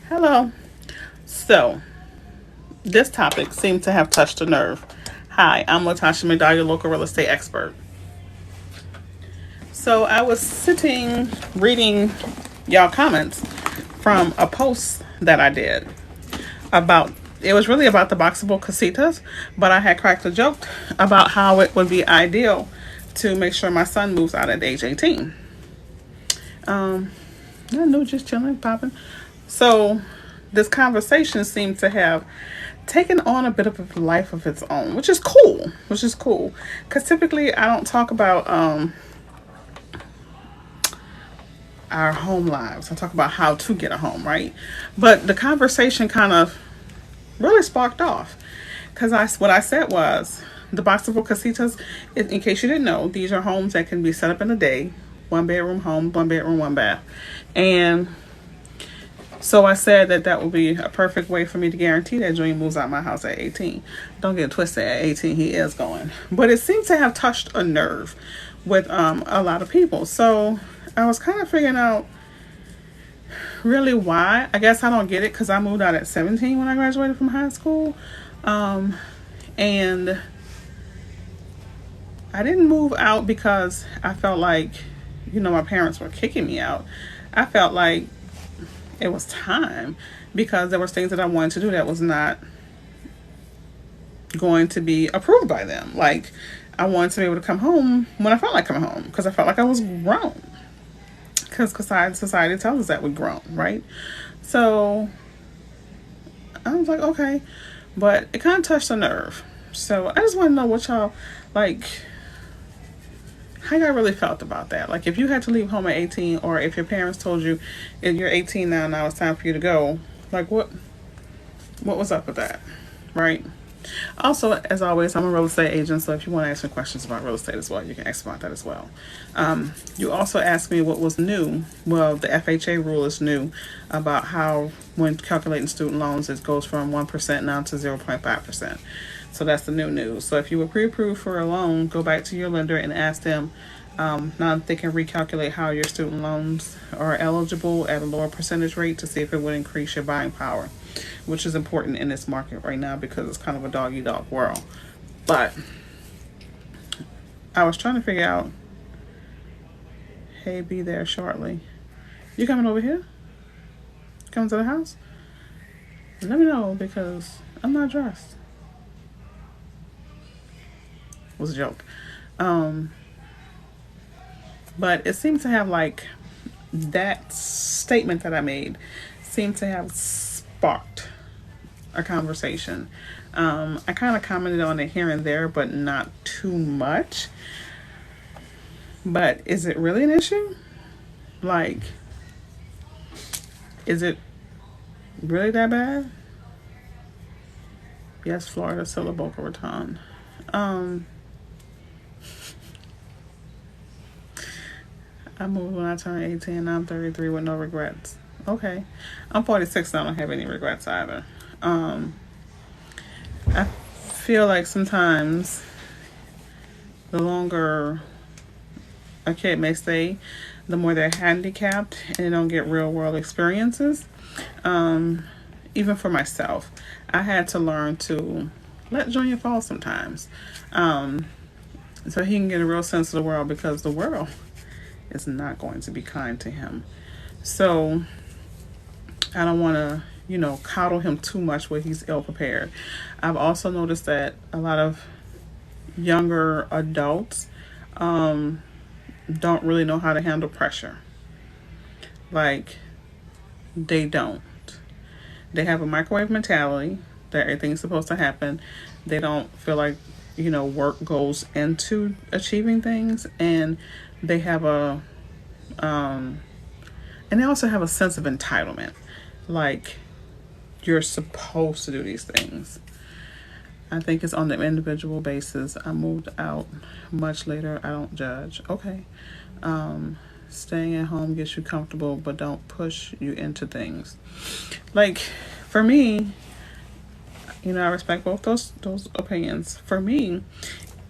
Hello. So, this topic seemed to have touched a nerve. Hi, I'm Latasha McDowell, your local real estate expert. So, I was sitting reading y'all comments from a post that I did about it was really about the boxable casitas, but I had cracked a joke about how it would be ideal to make sure my son moves out at age 18. Um, I knew, just chilling, popping. So this conversation seemed to have taken on a bit of a life of its own, which is cool. Which is cool, because typically I don't talk about our home lives. I talk about how to get a home, right? But the conversation kind of really sparked off, because what I said was the boxable casitas. In case you didn't know, these are homes that can be set up in a day. One bedroom home, one bedroom, one bath, and so I said that would be a perfect way for me to guarantee that Junior moves out my house at 18. Don't get it twisted, at 18 he is going. But it seems to have touched a nerve with a lot of people. So I was kind of figuring out really why. I guess I don't get it because I moved out at 17 when I graduated from high school. And I didn't move out because I felt like, my parents were kicking me out. I felt like it was time because there was things that I wanted to do that was not going to be approved by them. Like, I wanted to be able to come home when I felt like coming home because I felt like I was grown. Because society tells us that we're grown, right? So I was like, okay, but it kind of touched a nerve. So I just want to know what y'all like. How y'all really felt about that? Like, if you had to leave home at 18, or if your parents told you, if you're 18 now it's time for you to go, like, what was up with that, right? Also, as always, I'm a real estate agent, so if you want to ask me questions about real estate as well, you can ask about that as well. You also asked me what was new. Well, the FHA rule is new about how, when calculating student loans, it goes from 1% now to 0.5%. So that's the new news. So if you were pre-approved for a loan, go back to your lender and ask them. Now they can recalculate how your student loans are eligible at a lower percentage rate to see if it would increase your buying power, which is important in this market right now because it's kind of a dog-eat-dog world. But I was trying to figure out, hey, be there shortly. You coming over here? Coming to the house? Let me know because I'm not dressed. It was a joke. But it seems to have, like, that statement that I made seemed to have sparked a conversation. I kind of commented on it here and there, but not too much. But is it really an issue? Like, is it really that bad? Yes, Florida, still a Boca Raton. I moved when I turned 18. Now I'm 33 with no regrets. Okay. I'm 46 and I don't have any regrets either. I feel like sometimes the longer a kid may stay, the more they're handicapped and they don't get real world experiences. Even for myself, I had to learn to let Junior fall sometimes. So he can get a real sense of the world because the world is not going to be kind to him. So I don't want to, coddle him too much where he's ill prepared. I've also noticed that a lot of younger adults don't really know how to handle pressure. Like, they don't. They have a microwave mentality that everything's supposed to happen. They don't feel like, work goes into achieving things, and they have and they also have a sense of entitlement. Like, you're supposed to do these things. I think it's on the individual basis. I moved out much later. I don't judge. Okay. Staying at home gets you comfortable, but don't push you into things. Like, for me, I respect both those opinions. For me,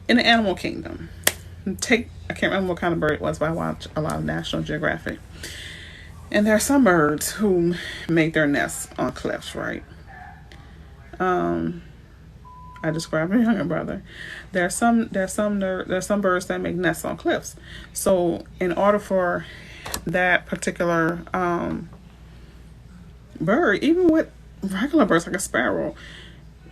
in the animal kingdom, I can't remember what kind of bird it was, but I watch a lot of National Geographic. And there are some birds who make their nests on cliffs, right? Um, I described my younger brother. There's some birds that make nests on cliffs. So in order for that particular bird, even with regular birds like a sparrow,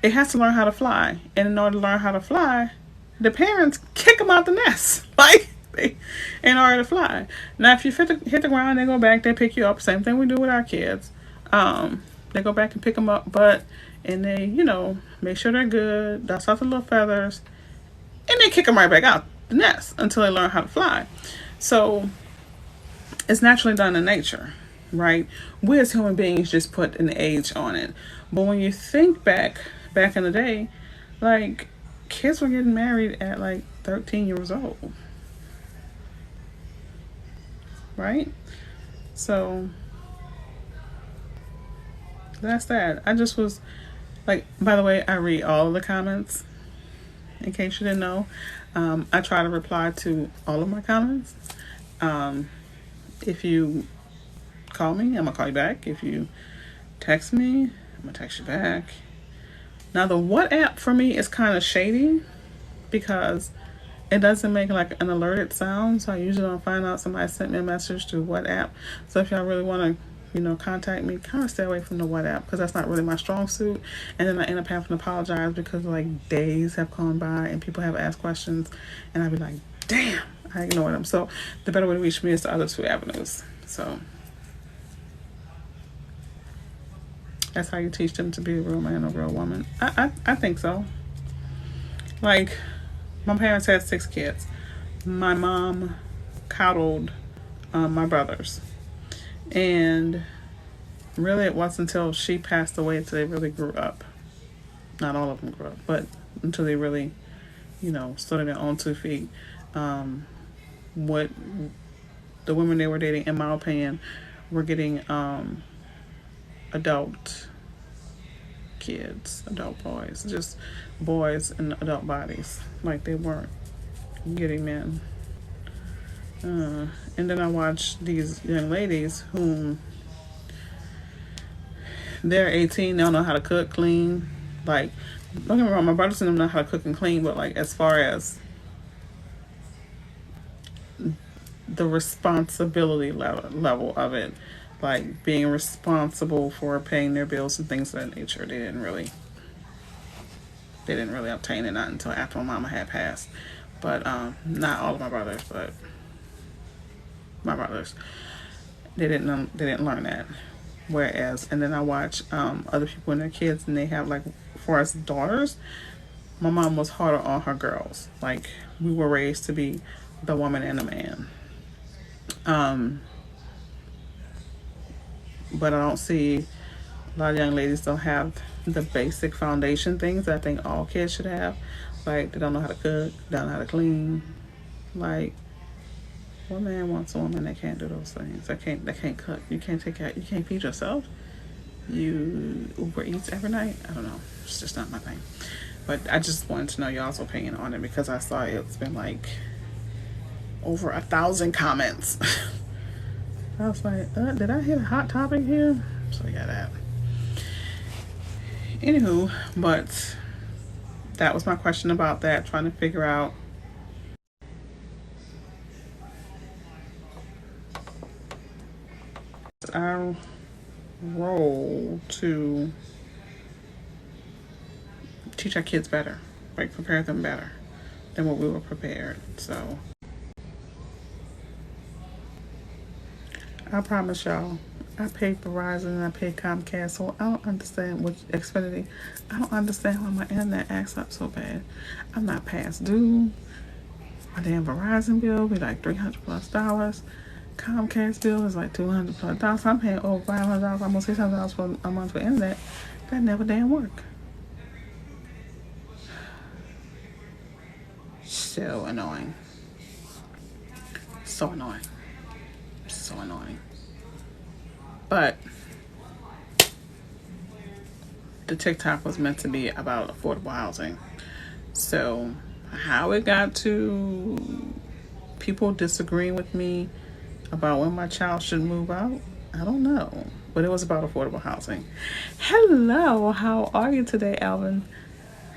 it has to learn how to fly. And in order to learn how to fly, the parents kick them out the nest, like in order to fly. Now, if you hit the ground, they go back, they pick you up. Same thing we do with our kids. They go back and pick them up, and they, make sure they're good, dust off the little feathers, and they kick them right back out the nest until they learn how to fly. So it's naturally done in nature, right? We as human beings just put an age on it. But when you think back in the day, like kids were getting married at like 13 years old, right? So that's that. I just was like, by the way, I read all of the comments in case you didn't know. I try to reply to all of my comments. If you call me, I'm gonna call you back. If you text me, I'm gonna text you back. Now the WhatsApp for me is kind of shady because it doesn't make like an alerted sound. So I usually don't find out somebody sent me a message through WhatsApp. So if y'all really want to, contact me, kind of stay away from the WhatsApp because that's not really my strong suit. And then I end up having to apologize because like days have gone by and people have asked questions, and I'd be like, damn, I ignored them. So the better way to reach me is the other two avenues. So that's how you teach them to be a real man or a real woman. I think so. Like, my parents had 6 kids. My mom coddled my brothers. And really it wasn't until she passed away until they really grew up. Not all of them grew up, but until they really, stood on their own 2 feet. What the women they were dating, in my opinion, were getting adult kids, adult boys, just boys in adult bodies. Like they weren't getting men. And then I watched these young ladies whom they're 18, they don't know how to cook, clean. Like, don't get me wrong, my brothers don't know how to cook and clean, but like as far as the responsibility level of it, like being responsible for paying their bills and things of that nature, they didn't really obtain it, not until after my mama had passed. But not all of my brothers, but my brothers, they didn't learn that. Whereas, and then I watch other people and their kids, and they have like, for us daughters, my mom was harder on her girls. Like, we were raised to be the woman and the man. But I don't see, a lot of young ladies don't have the basic foundation things that I think all kids should have. Like, they don't know how to cook, they don't know how to clean. Like, what man wants a woman that can't do those things? That can't cook. You can't take care. You can't feed yourself. You Uber Eats every night. I don't know. It's just not my thing. But I just wanted to know y'all's opinion on it because I saw it's been like over 1,000 comments. I was like, did I hit a hot topic here? So yeah, that. Anywho, but that was my question about that. Trying to figure out our role to teach our kids better, like prepare them better than what we were prepared. So I promise y'all, I pay Verizon and I pay Comcast, so I don't understand what Xfinity. I don't understand why my internet acts up so bad. I'm not past due. My damn Verizon bill be like $300+. Comcast bill is like $200+. I'm paying over $500, almost $600 for a month for internet. That never damn work. So annoying. So annoying. So annoying. But the TikTok was meant to be about affordable housing. So how it got to people disagreeing with me about when my child should move out, I don't know, but it was about affordable housing. Hello, how are you today, Alvin?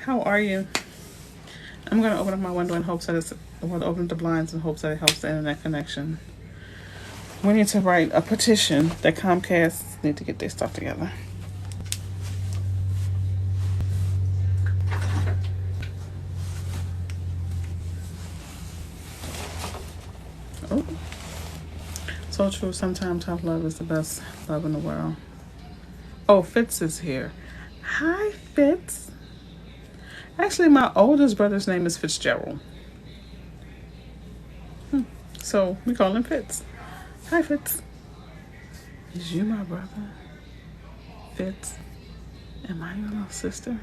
How are you? I'm going to open up my window in hopes that I'm going to open the blinds in hopes that it helps the internet connection. We need to write a petition that Comcast need to get their stuff together. Oh, so true. Sometimes tough love is the best love in the world. Oh, Fitz is here. Hi, Fitz. Actually, my oldest brother's name is Fitzgerald. So we call him Fitz. Hi, Fitz. Is you my brother? Fitz? Am I your little sister?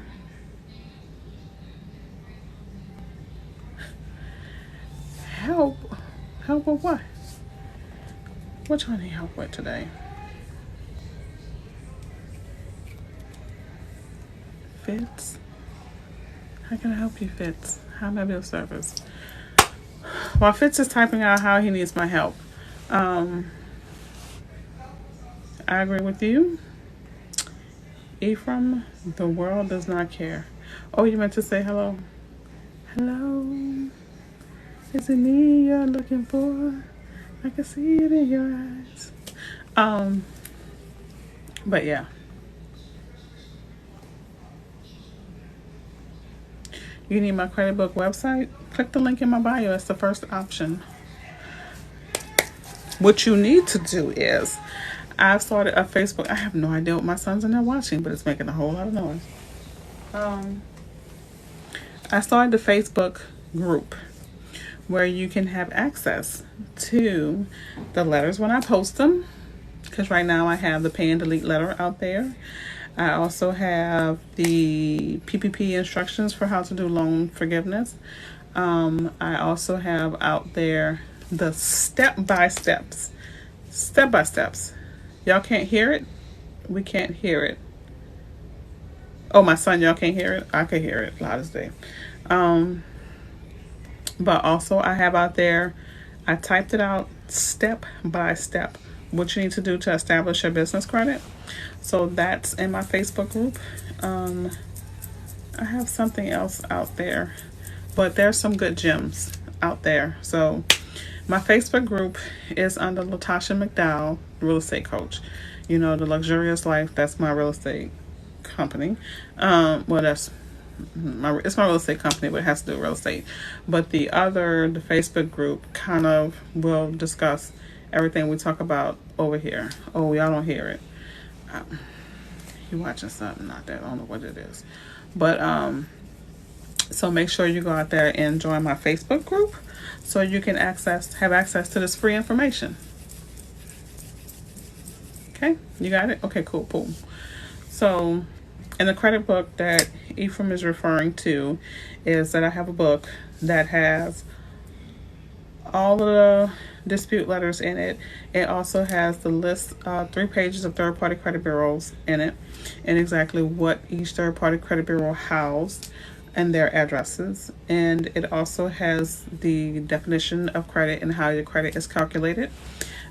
Help? Help with what? What you need help with today? Fitz? How can I help you, Fitz? How may I be of service? While Fitz is typing out how he needs my help, I agree with you. Ephraim, the world does not care. Oh, you meant to say hello? Hello? Is it me you're looking for? I can see it in your eyes. But yeah. You need my credit book website? Click the link in my bio. It's the first option. What you need to do is, I've started a Facebook. I have no idea what my son's in there watching, but it's making a whole lot of noise. I started the Facebook group where you can have access to the letters when I post them. Because right now I have the pay and delete letter out there. I also have the PPP instructions for how to do loan forgiveness. I also have out there the step-by-steps. Step-by-steps. Y'all can't hear it? We can't hear it. Oh, my son, y'all can't hear it? I can hear it loud as day. But also I have out there, I typed it out step by step, what you need to do to establish your business credit. So that's in my Facebook group. I have something else out there, but there's some good gems out there. So my Facebook group is under Latasha McDowell, real estate coach. You know, the luxurious life, that's my real estate company. It's my real estate company, but it has to do with real estate. But the Facebook group kind of will discuss everything we talk about over here. Oh, y'all don't hear it. You're watching something out there. I don't know what it is. But so make sure you go out there and join my Facebook group so you can have access to this free information. Okay, you got it? Okay, cool. So in the credit book that Ephraim is referring to is that I have a book that has all of the dispute letters in it. It also has the list, 3 pages of third-party credit bureaus in it, and exactly what each third-party credit bureau housed and their addresses. And it also has the definition of credit and how your credit is calculated.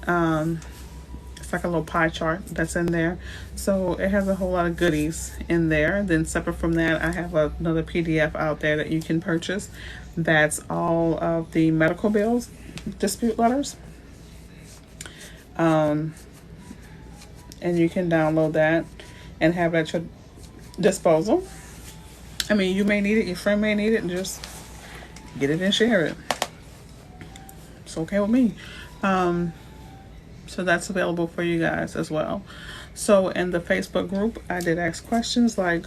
It's like a little pie chart that's in there. So it has a whole lot of goodies in there. Then separate from that, I have another PDF out there that you can purchase. That's all of the medical bills, dispute letters. And you can download that and have it at your disposal. I mean, you may need it, your friend may need it, and just get it and share it. It's okay with me. So that's available for you guys as well. So in the Facebook group, I did ask questions like,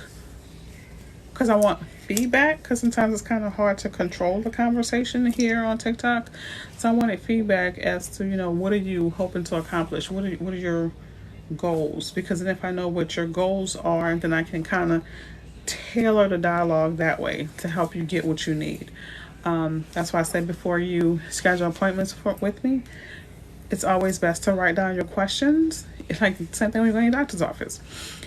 because I want feedback, because sometimes it's kind of hard to control the conversation here on TikTok. So I wanted feedback as to, what are you hoping to accomplish? What are your goals? Because then if I know what your goals are, then I can kind of tailor the dialogue that way to help you get what you need. That's why I said before you schedule appointments with me, it's always best to write down your questions. It's like the same thing when you go in your doctor's office.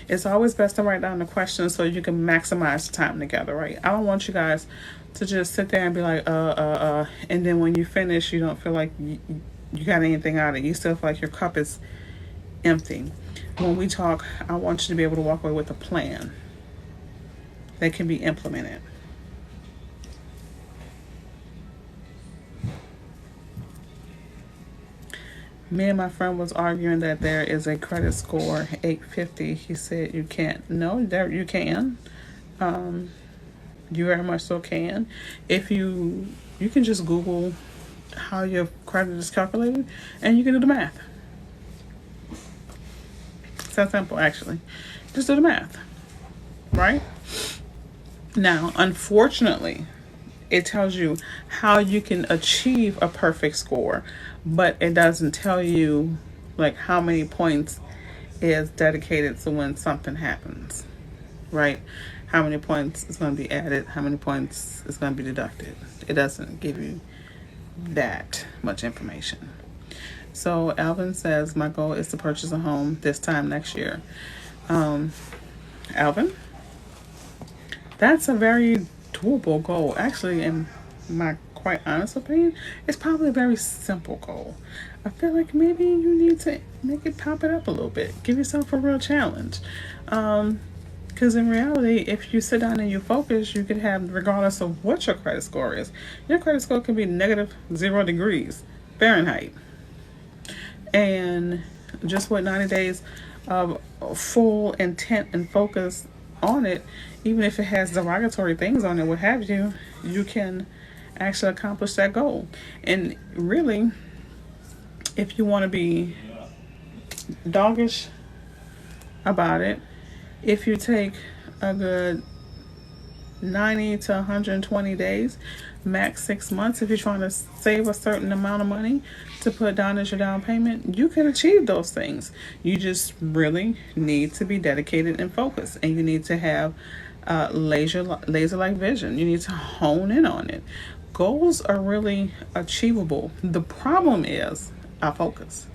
It's always best to write down the questions so you can maximize the time together, right? I don't want you guys to just sit there and be like, and then when you finish, you don't feel like you got anything out of it. You still feel like your cup is empty. When we talk, I want you to be able to walk away with a plan that can be implemented. Me and my friend was arguing that there is a credit score 850. He said you can't. No, there you can. You very much so can. If you can just Google how your credit is calculated, and you can do the math. It's that simple, actually. Just do the math, right? Now, unfortunately, it tells you how you can achieve a perfect score, but it doesn't tell you like how many points is dedicated to when something happens, right? How many points is going to be added, how many points is going to be deducted. It doesn't give you that much information. So Alvin says, my goal is to purchase a home this time next year. Alvin, that's a very doable goal. Actually, in my quite honest opinion, it's probably a very simple goal. I feel like maybe you need to make it pop it up a little bit. Give yourself a real challenge. Because in reality, if you sit down and you focus, you could have, regardless of what your credit score is, your credit score can be negative 0 degrees Fahrenheit. And just with 90 days of full intent and focus on it, even if it has derogatory things on it, what have you, you can actually accomplish that goal. And really, if you want to be doggish about it, if you take a good 90 to 120 days, max 6 months, if you're trying to save a certain amount of money to put down as your down payment, you can achieve those things. You just really need to be dedicated and focused, and you need to have laser-like vision. You need to hone in on it. Goals are really achievable. The problem is our focus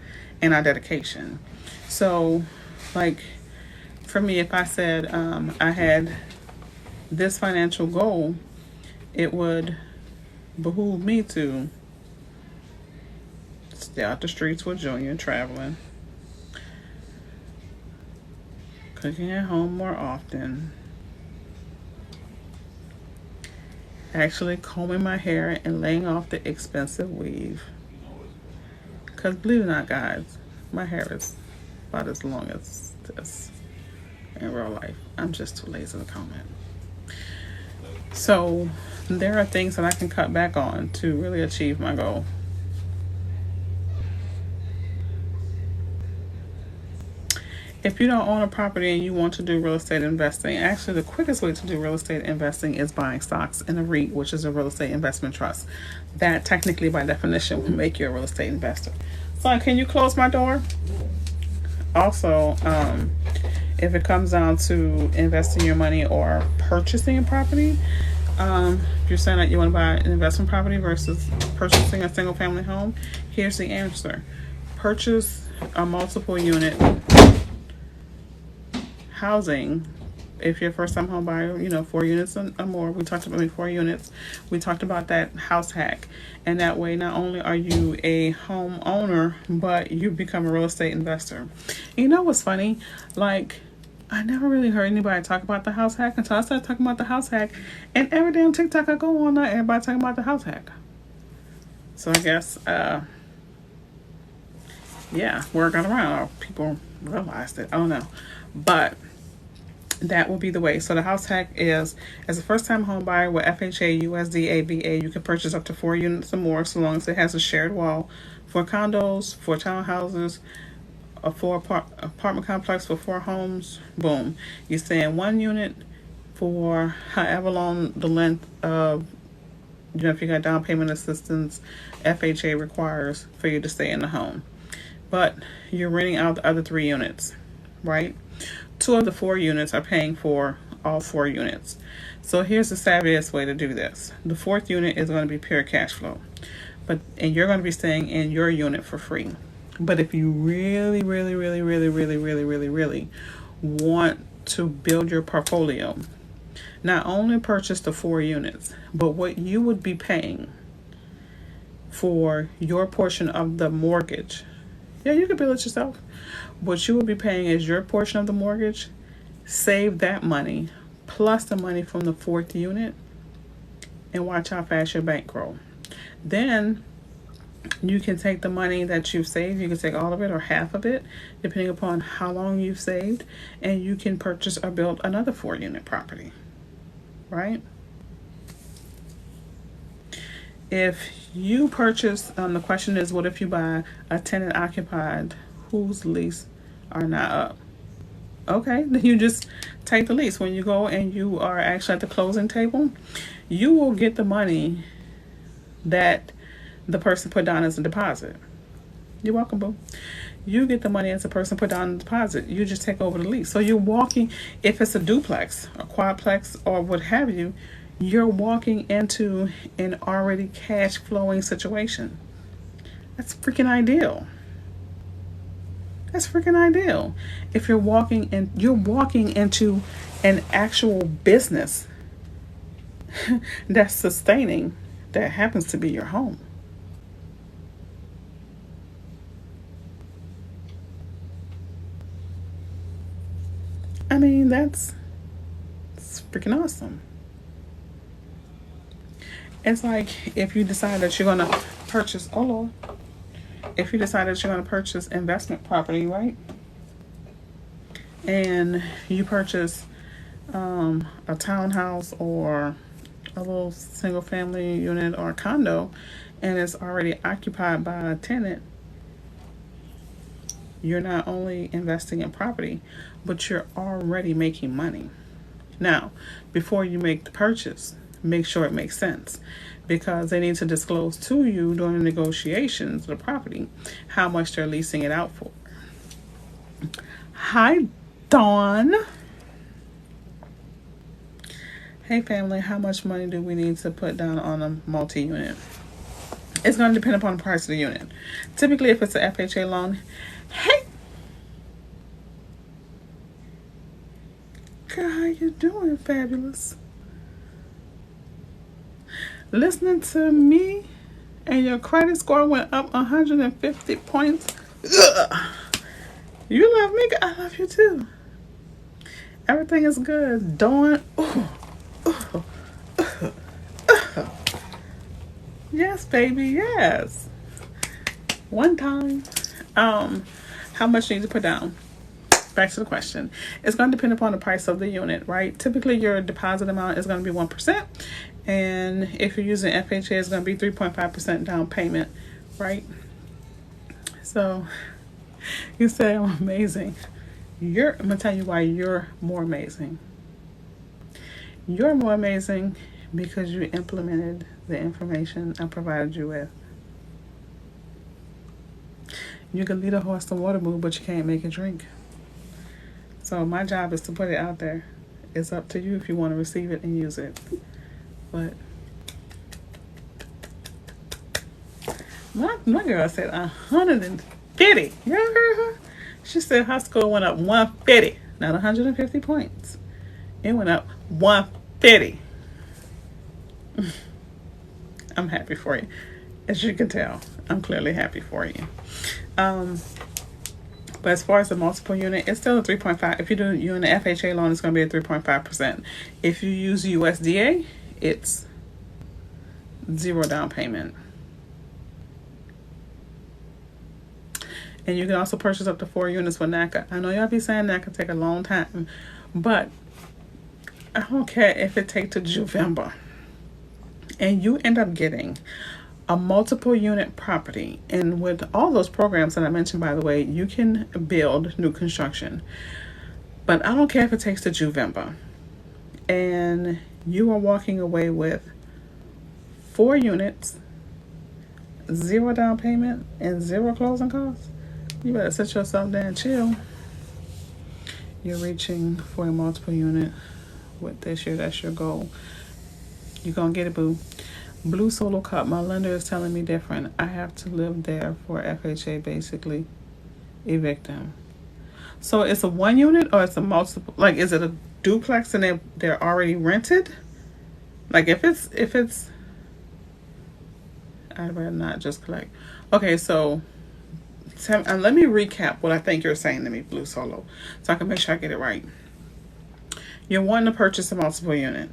and our dedication. So, like, for me, if I said I had this financial goal, it would behoove me to stay out the streets with Junior, traveling, cooking at home more often, actually combing my hair and laying off the expensive weave. Because believe it or not, guys, my hair is about as long as this in real life. I'm just too lazy to comb it. So there are things that I can cut back on to really achieve my goal. If you don't own a property and you want to do real estate investing, actually the quickest way to do real estate investing is buying stocks in a REIT, which is a real estate investment trust. That technically, by definition, will make you a real estate investor. Son, can you close my door? Also, if it comes down to investing your money or purchasing a property, if you're saying that you want to buy an investment property versus purchasing a single family home, here's the answer. Purchase a multiple unit housing. If you're a first time home buyer, 4 units or more. We talked about 4 units. We talked about that house hack. And that way, not only are you a home owner, but you become a real estate investor. You know what's funny? Like, I never really heard anybody talk about the house hack until I started talking about the house hack. And every damn TikTok I go on, everybody talking about the house hack. So I guess, word got around. Or people realized it. I don't know. But that will be the way. So the house hack is, as a first-time home buyer with FHA, USD, ABA, you can purchase up to 4 units or more, so long as it has a shared wall. 4 condos, 4 townhouses, a 4 apartment complex for 4 homes. Boom. You're saying 1 unit for however long the length of, if you got down payment assistance, FHA requires for you to stay in the home. But you're renting out the other 3 units, right? 2 of the 4 units are paying for all 4 units. So here's the savviest way to do this. The 4th unit is going to be pure cash flow. And you're going to be staying in your unit for free. But if you really, really, really, really, really, really, really, really want to build your portfolio, not only purchase the 4 units, but what you would be paying for your portion of the mortgage, Yeah, you could build it yourself. What you will be paying is your portion of the mortgage. Save that money plus the money from the fourth unit and watch how fast your bank grow. Then you can take the money that you've saved, you can take all of it or half of it, depending upon how long you've saved, and you can purchase or build another 4-unit property, right? If you purchase, the question is, what if you buy a tenant occupied whose lease are not up? Okay, then you just take the lease. When you go and you are actually at the closing table, you will get the money that the person put down as a deposit. You're welcome, boo. You get the money as a person put down a deposit. You just take over the lease. So you're walking, if it's a duplex, a quadplex, or what have you, you're walking into an already cash flowing situation. That's freaking ideal. That's freaking ideal. If you're walking into an actual business that's sustaining, that happens to be your home. I mean, it's freaking awesome. It's like if you decide that you're going to purchase, oh Lord, if you decide that you're going to purchase investment property, right? And you purchase a townhouse or a little single family unit or a condo, and it's already occupied by a tenant, you're not only investing in property, but you're already making money. Now, before you make the purchase, make sure it makes sense, because they need to disclose to you during the negotiations of the property how much they're leasing it out for. Hi, Dawn. Hey, family, how much money do we need to put down on a multi-unit? It's going to depend upon the price of the unit. Typically, if it's an FHA loan, hey, girl, how you doing? Fabulous. Listening to me and your credit score went up 150 points. Ugh. You love me, I love you too. Everything is good. Dawn. Yes, baby, yes. One time. How much you need to put down? Back to the question. It's going to depend upon the price of the unit, right? Typically, your deposit amount is going to be 1%. And if you're using FHA, it's going to be 3.5% down payment, right? So, you say I'm amazing. I'm going to tell you why you're more amazing. You're more amazing because you implemented the information I provided you with. You can lead a horse to water move, but you can't make it drink. So my job is to put it out there. It's up to you if you want to receive it and use it. But my girl said 150. You ever heard her? She said her score went up 150, not 150 points. It went up 150. I'm happy for you. As you can tell, I'm clearly happy for you. But as far as the multiple unit, it's still a 3.5. If you're in the FHA loan, it's going to be a 3.5%. If you use USDA, it's 0 down payment. And you can also purchase up to 4 units with NACA. I know y'all be saying that could take a long time, but I don't care if it takes to November. And you end up getting a multiple unit property. And with all those programs that I mentioned, by the way, you can build new construction. But I don't care if it takes to November. And you are walking away with 4 units, 0 down payment, and 0 closing costs. You better sit yourself down and chill. You're reaching for a multiple unit with this year. That's your goal. You're going to get it, boo. Blue Solo Cup. My lender is telling me different. I have to live there for FHA, basically. Evict them. So it's a 1 unit or it's a multiple? Like, is it a duplex and they're already rented? Like, if it's I'd rather not just collect. Okay, so And let me recap what I think you're saying to me, Blue Solo, so I can make sure I get it right. You're wanting to purchase a multiple unit.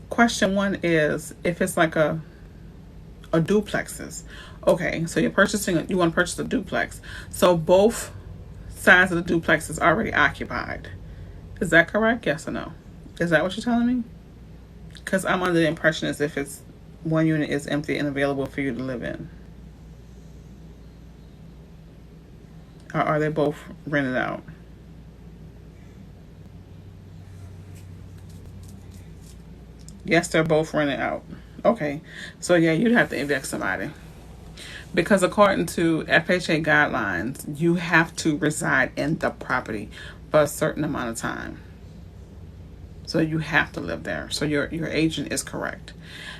Question one is if it's like a duplexes. Okay, so you want to purchase a duplex. So both sides of the duplex is already occupied. Is that correct? Yes or no? Is that what you're telling me? Because I'm under the impression as if it's one unit is empty and available for you to live in. Or are they both rented out? Yes, they're both rented out. Okay, so yeah, you'd have to evict somebody. Because according to FHA guidelines, you have to reside in the property for a certain amount of time. So you have to live there. So your agent is correct.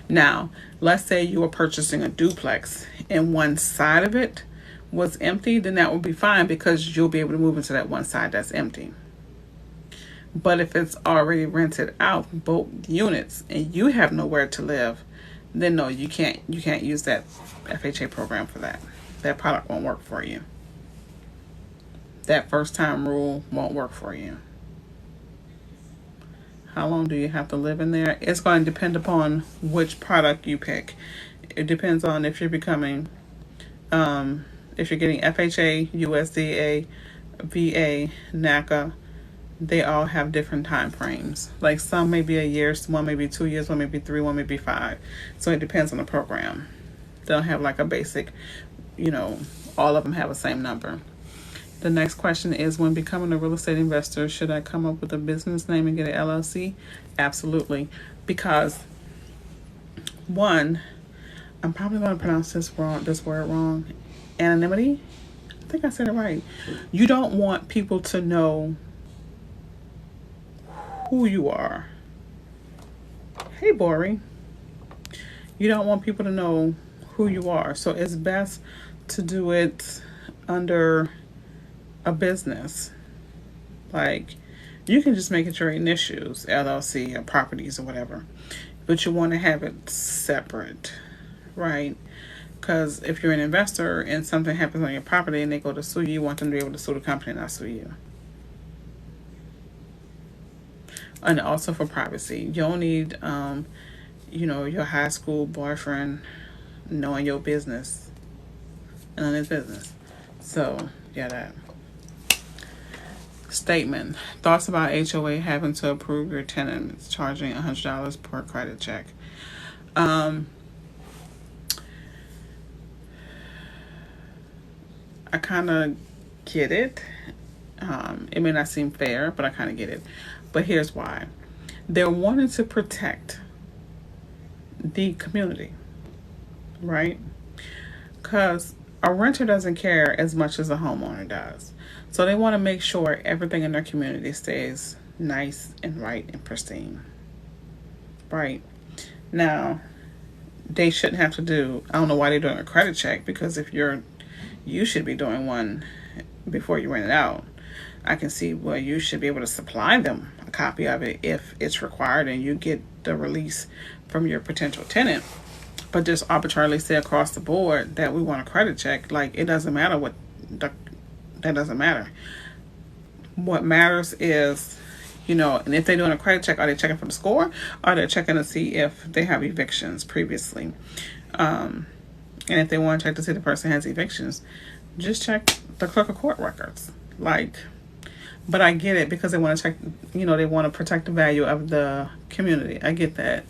Now, let's say you were purchasing a duplex and one side of it was empty, then that would be fine because you'll be able to move into that one side that's empty. But if it's already rented out, both units, and you have nowhere to live, then no, you can't use that FHA program for that. That product won't work for you. That first time rule won't work for you. How long do you have to live in there? It's going to depend upon which product you pick. It depends on if you're becoming, if you're getting FHA, USDA, VA, NACA. They all have different time frames. Like some may be a year, one may be 2 years, one may be 3, one may be 5. So it depends on the program. They don't have like a basic, all of them have the same number. The next question is, when becoming a real estate investor, should I come up with a business name and get an LLC? Absolutely. Because one, I'm probably going to pronounce this word wrong. Anonymity? I think I said it right. You don't want people to know who you are. Hey, Bori. You don't want people to know who you are. So it's best to do it under a business. Like, you can just make it your initials, LLC or properties or whatever. But you want to have it separate, right? Because if you're an investor and something happens on your property and they go to sue you, you want them to be able to sue the company and not sue you. And also for privacy. You don't need, your high school boyfriend knowing your business and on his business. So, yeah, that. Statement. Thoughts about HOA having to approve your tenants charging $100 per credit check. I kind of get it. It may not seem fair, but I kind of get it. But here's why. They're wanting to protect the community, right? Because a renter doesn't care as much as a homeowner does. So they want to make sure everything in their community stays nice and right and pristine. Right. Now, they shouldn't have to do, I don't know why they're doing a credit check, because if you should be doing one before you rent it out. I can see where you should be able to supply them a copy of it if it's required and you get the release from your potential tenant. But just arbitrarily say across the board that we want a credit check, like, it doesn't matter that doesn't matter. What matters is, and if they're doing a credit check, are they checking for the score? Or are they checking to see if they have evictions previously? And if they want to check to see the person has evictions, just check the clerk of court records. But I get it, because they want to check, they want to protect the value of the community. I get that,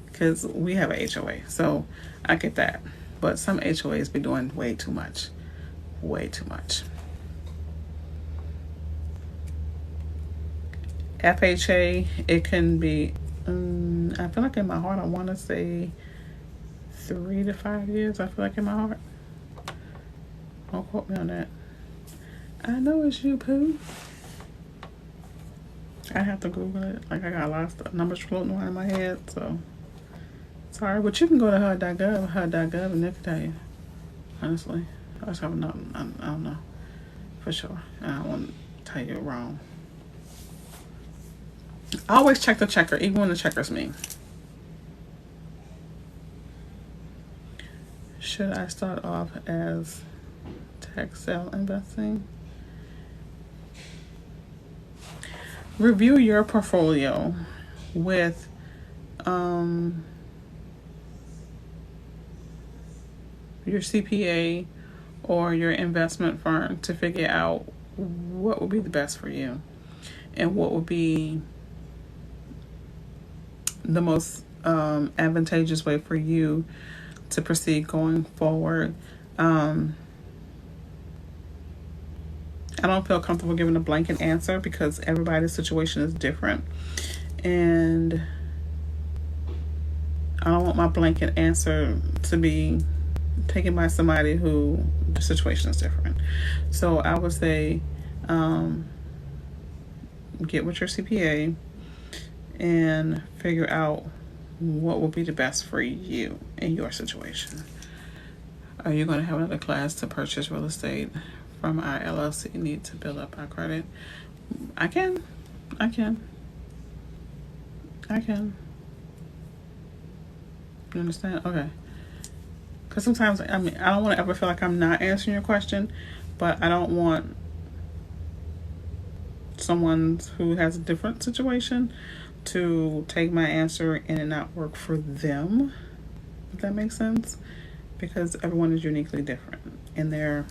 because we have a HOA, so I get that. But some HOAs be doing way too much. Way too much. FHA, it can be, I feel like in my heart, I want to say 3 to 5 years. I feel like in my heart. Don't quote me on that. I know it's you, Pooh. I have to Google it. Like, I got a lot of numbers floating around in my head, so sorry. But you can go to HUD.gov, and they can tell you. Honestly, I don't know for sure. I don't want to tell you wrong. Always check the checker, even when the checker's me. Should I start off as Tech sale investing. Review your portfolio with your CPA or your investment firm to figure out what would be the best for you and what would be the most advantageous way for you to proceed going forward. I don't feel comfortable giving a blanket answer because everybody's situation is different, and I don't want my blanket answer to be taken by somebody who the situation is different. So I would say get with your CPA and figure out what will be the best for you in your situation. Are you going to have another class to purchase real estate from our LLC? Need to build up our credit? I can. You understand? Okay. Because sometimes, I don't want to ever feel like I'm not answering your question, but I don't want someone who has a different situation to take my answer and it not work for them, if that makes sense. Because everyone is uniquely different and their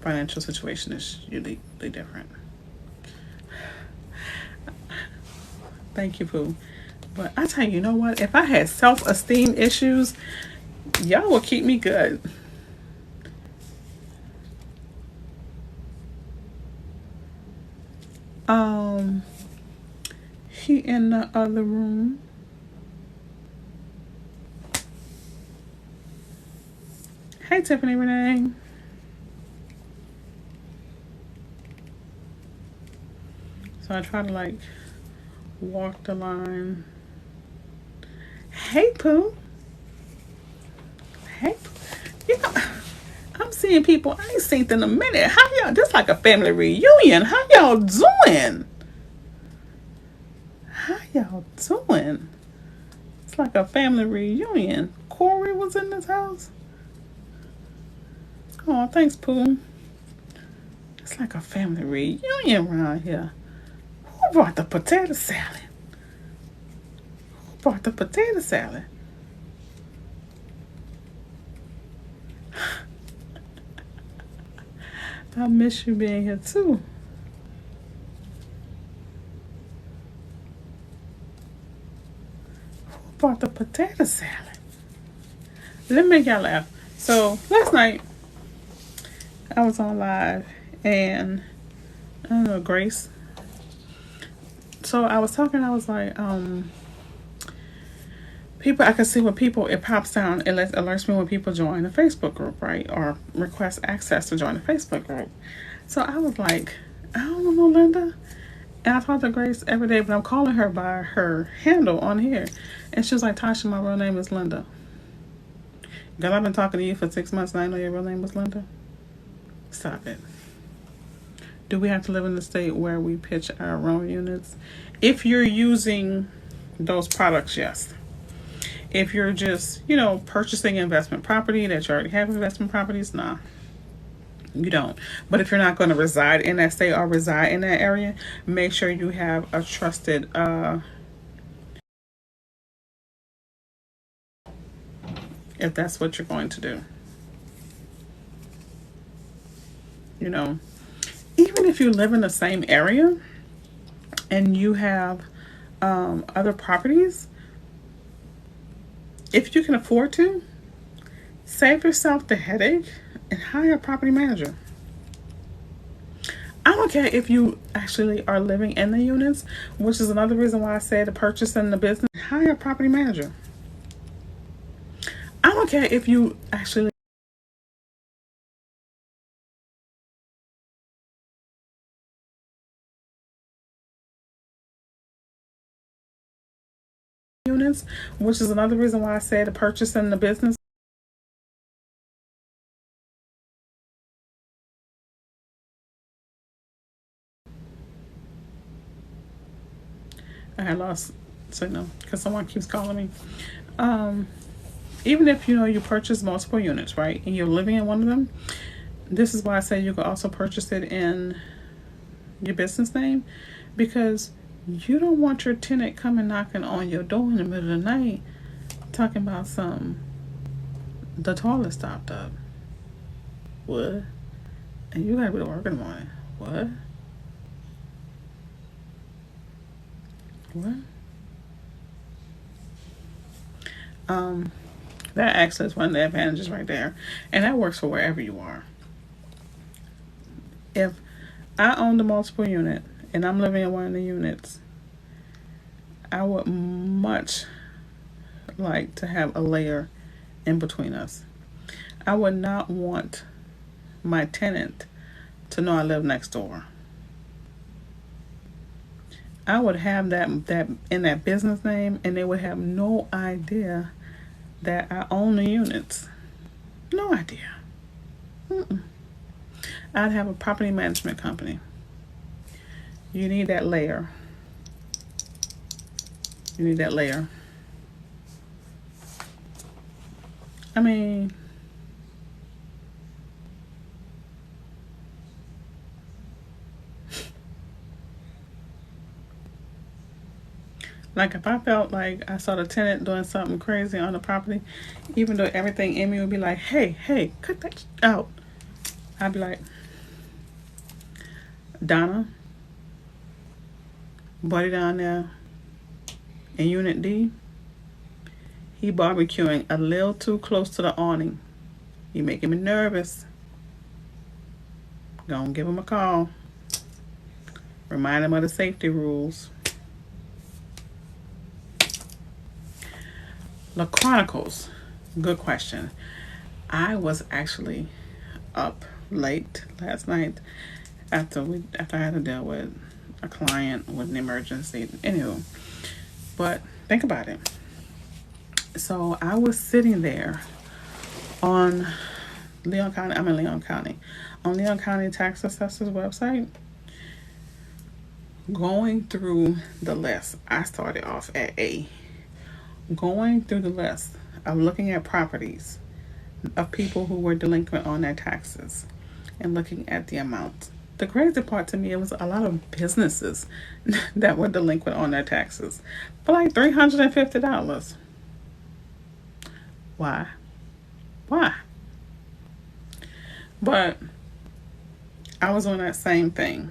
financial situation is uniquely different. Thank you, Pooh. But I tell you, you know what? If I had self-esteem issues, y'all will keep me good. He in the other room. Hey, Tiffany Renee. So I try to like walk the line. Hey, Pooh. Hey, you know, I'm seeing people I ain't seen in a minute. How y'all? This like a family reunion. How y'all doing? How y'all doing? It's like a family reunion. Corey was in this house. Oh, thanks, Pooh. It's like a family reunion around here. Who brought the potato salad? I miss you being here too. Who brought the potato salad? Let me make y'all laugh. So last night I was on live and I don't know, Grace. So I was talking, I was like, people, I can see when people, it pops down, it alerts me when people join the Facebook group, right? Or request access to join the Facebook group. So I was like, I don't know Linda. And I talk to Grace every day, but I'm calling her by her handle on here. And she was like, Tasha, my real name is Linda. Girl, I've been talking to you for 6 months and I know your real name was Linda. Stop it. Do we have to live in the state where we pitch our own units? If you're using those products, yes. If you're just, purchasing investment property that you already have investment properties, nah, you don't. But if you're not going to reside in that state or reside in that area, make sure you have a trusted, if that's what you're going to do. Even if you live in the same area and you have other properties, if you can afford to, save yourself the headache and hire a property manager. I don't care if you actually are living in the units, which is another reason why I said the purchase and the business. Hire a property manager. I don't care if you actually units, which is another reason why I said the purchase and the business. I had lost signal because someone keeps calling me. Even if you purchase multiple units, right, and you're living in one of them, This is why I say you could also purchase it in your business name, because you don't want your tenant coming knocking on your door in the middle of the night talking about the toilet stopped up. What? And you gotta be to work in the morning. What? What? That actually is one of the advantages right there. And that works for wherever you are. If I owned a multiple unit and I'm living in one of the units, I would much like to have a layer in between us. I would not want my tenant to know I live next door. I would have that in that business name, and they would have no idea that I own the units. No idea. I'd have a property management company. You need that layer. You need that layer. I mean, like if I felt like I saw the tenant doing something crazy on the property, even though everything in me would be like, hey, cut that out. I'd be like, Donna, buddy down there in Unit D, he barbecuing a little too close to the awning. You making me nervous. Gonna give him a call. Remind him of the safety rules. The Chronicles. Good question. I was actually up late last night after I had to deal with a client with an emergency. Anywho, but think about it. So I was sitting there on Leon County. I'm in Leon County. On Leon County Tax Assessor's website, going through the list. I started off at A. Going through the list of looking at properties of people who were delinquent on their taxes and looking at the amount. The crazy part to me, it was a lot of businesses that were delinquent on their taxes for like $350. Why? But I was on that same thing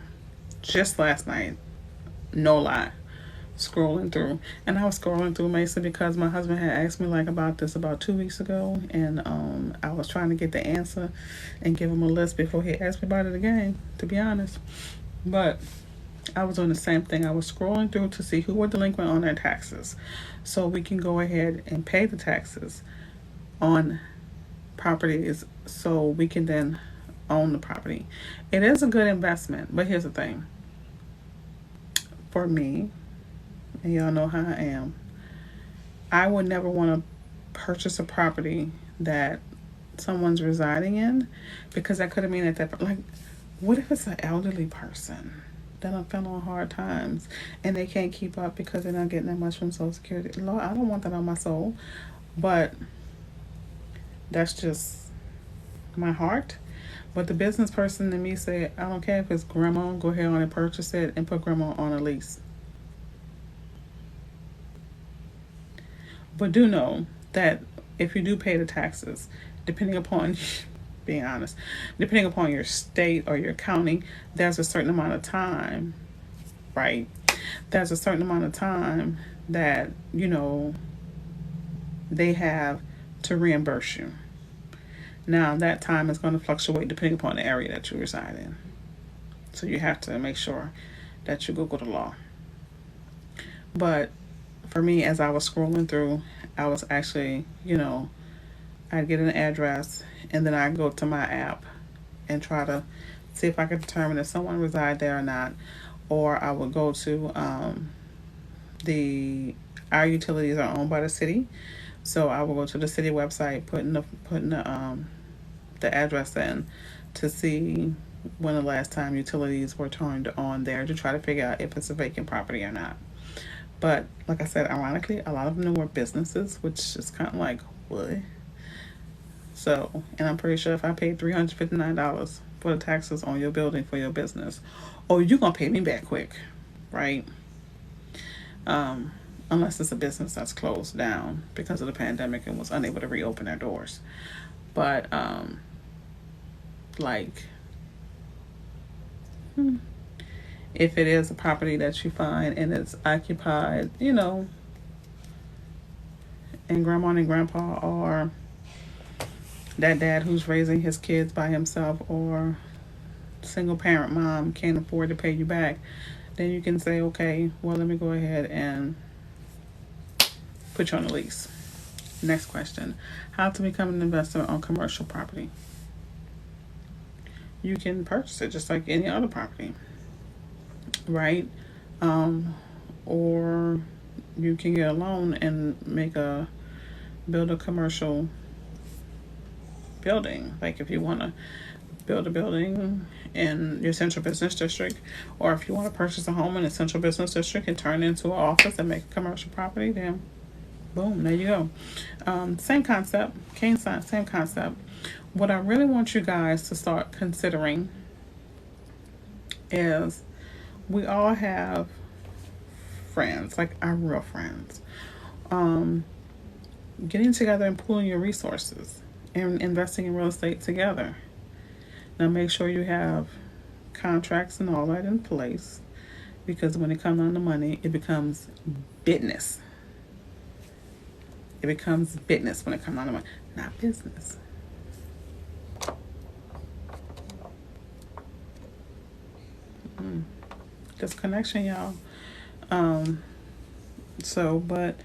just last night. No lie. Scrolling through, and I was scrolling through Mesa because my husband had asked me like about this about 2 weeks ago, and I was trying to get the answer and give him a list before he asked me about it again, to be honest. But I was doing the same thing. I was scrolling through to see who were delinquent on their taxes, so we can go ahead and pay the taxes on properties, so we can then own the property. It is a good investment, but here's the thing. For me, and y'all know how I am, I would never want to purchase a property that someone's residing in, because that could have mean that like, what if it's an elderly person that I'm feeling on hard times and they can't keep up because they're not getting that much from Social Security? Lord, I don't want that on my soul, but that's just my heart. But the business person in me said, I don't care if it's grandma, go ahead on and purchase it and put grandma on a lease. But do know that if you do pay the taxes, depending upon, being honest, depending upon your state or your county, there's a certain amount of time, right? There's a certain amount of time that, they have to reimburse you. Now, that time is going to fluctuate depending upon the area that you reside in. So you have to make sure that you Google the law. But for me, as I was scrolling through, I was actually, I'd get an address and then I'd go to my app and try to see if I could determine if someone resides there or not. Or I would go to our utilities are owned by the city, so I will go to the city website, putting the address in to see when the last time utilities were turned on there, to try to figure out if it's a vacant property or not. But like I said, ironically, a lot of them were businesses, which is kind of like, what? So, and I'm pretty sure if I paid $359 for the taxes on your building for your business, oh, you're gonna pay me back quick, right? Um, Unless it's a business that's closed down because of the pandemic and was unable to reopen their doors. But like, if it is a property that you find and it's occupied, and grandma and grandpa, or that dad who's raising his kids by himself, or single parent mom can't afford to pay you back, then you can say, okay, well, let me go ahead and put you on a lease. Next question: how to become an investor on commercial property? You can purchase it just like any other property, right? Or you can get a loan and build a commercial building. Like if you want to build a building in your central business district, or if you want to purchase a home in a central business district and turn it into an office and make a commercial property, then boom, there you go. Same concept, same concept. What I really want you guys to start considering is we all have friends, like our real friends. Getting together and pooling your resources and investing in real estate together. Now make sure you have contracts and all that in place, because when it comes down to money, it becomes business. It becomes business when it comes down to money, not business. This connection, y'all. But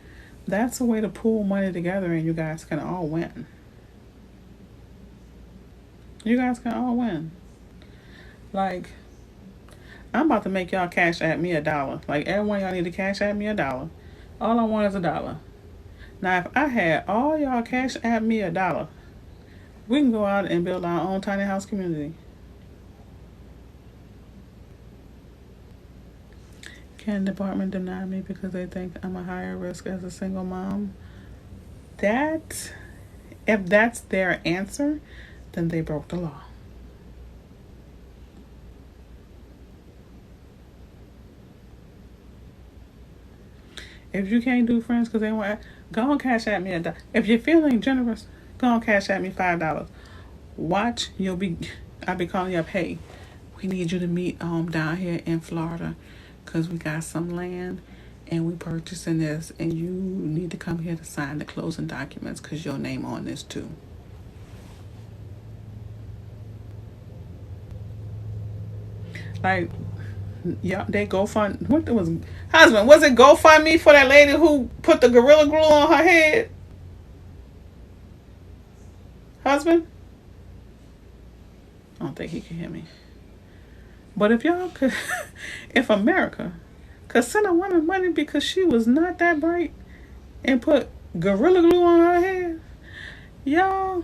that's a way to pool money together and you guys can all win. You guys can all win. Like, I'm about to make y'all cash at me $1. Like, everyone y'all need to cash at me $1. All I want is $1. Now, if I had all y'all cash at me $1, we can go out and build our own tiny house community. Can the department deny me because they think I'm a higher risk as a single mom? If that's their answer, then they broke the law. If you can't do friends because they want, go on cash at me $1. If you're feeling generous, go on cash at me $5. Watch, I'll be calling you up. Hey, we need you to meet down here in Florida, because we got some land and we purchasing this, and you need to come here to sign the closing documents because your name on this too. Like, yeah, they GoFund. What was husband? Was it GoFundMe for that lady who put the Gorilla Glue on her head? Husband? I don't think he can hear me. But if y'all could, if America could send a woman money because she was not that bright and put Gorilla Glue on her head, y'all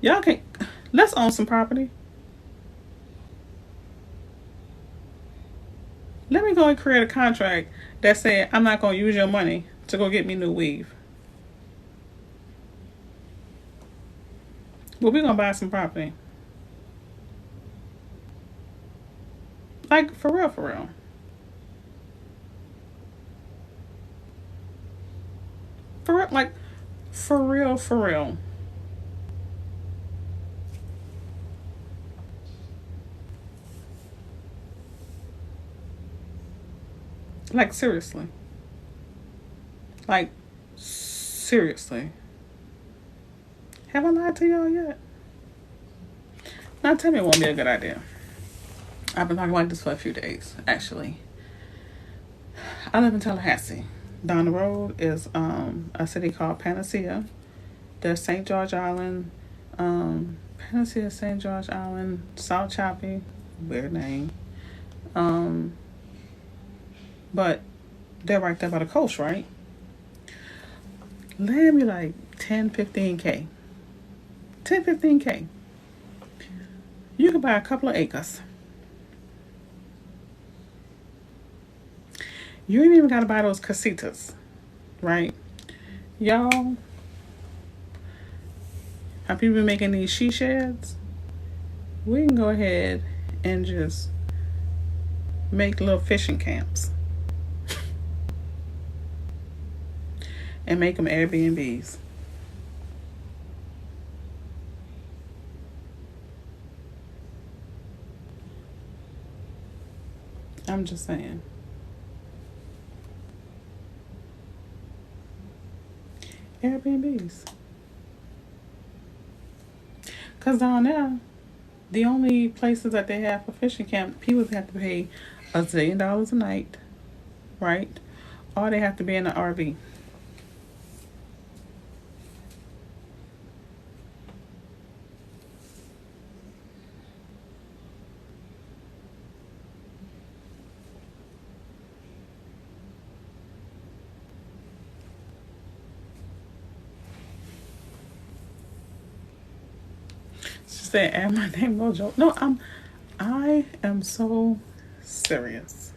can, let's own some property. Let me go and create a contract that said I'm not going to use your money to go get me new weave. But we're going to buy some property. Like, for real, for real. For real, like, for real, for real. Like, seriously. Like, seriously. Have I lied to y'all yet? Now tell me it won't be a good idea. I've been talking about this for a few days, actually. I live in Tallahassee. Down the road is a city called Panacea. There's St. George Island, Panacea, St. George Island, South Choppy, weird name. But they're right there by the coast, right? Land me like 10, 15K. 10, 15K. You can buy a couple of acres. You ain't even got to buy those casitas, right? Y'all, How people been making these she sheds? We can go ahead and just make little fishing camps and make them Airbnbs. I'm just saying. Airbnbs. Because down there, the only places that they have for fishing camp, people have to pay $1 zillion a night, right? Or they have to be in an RV. She said, "Add my name, no joke." No, I am so serious.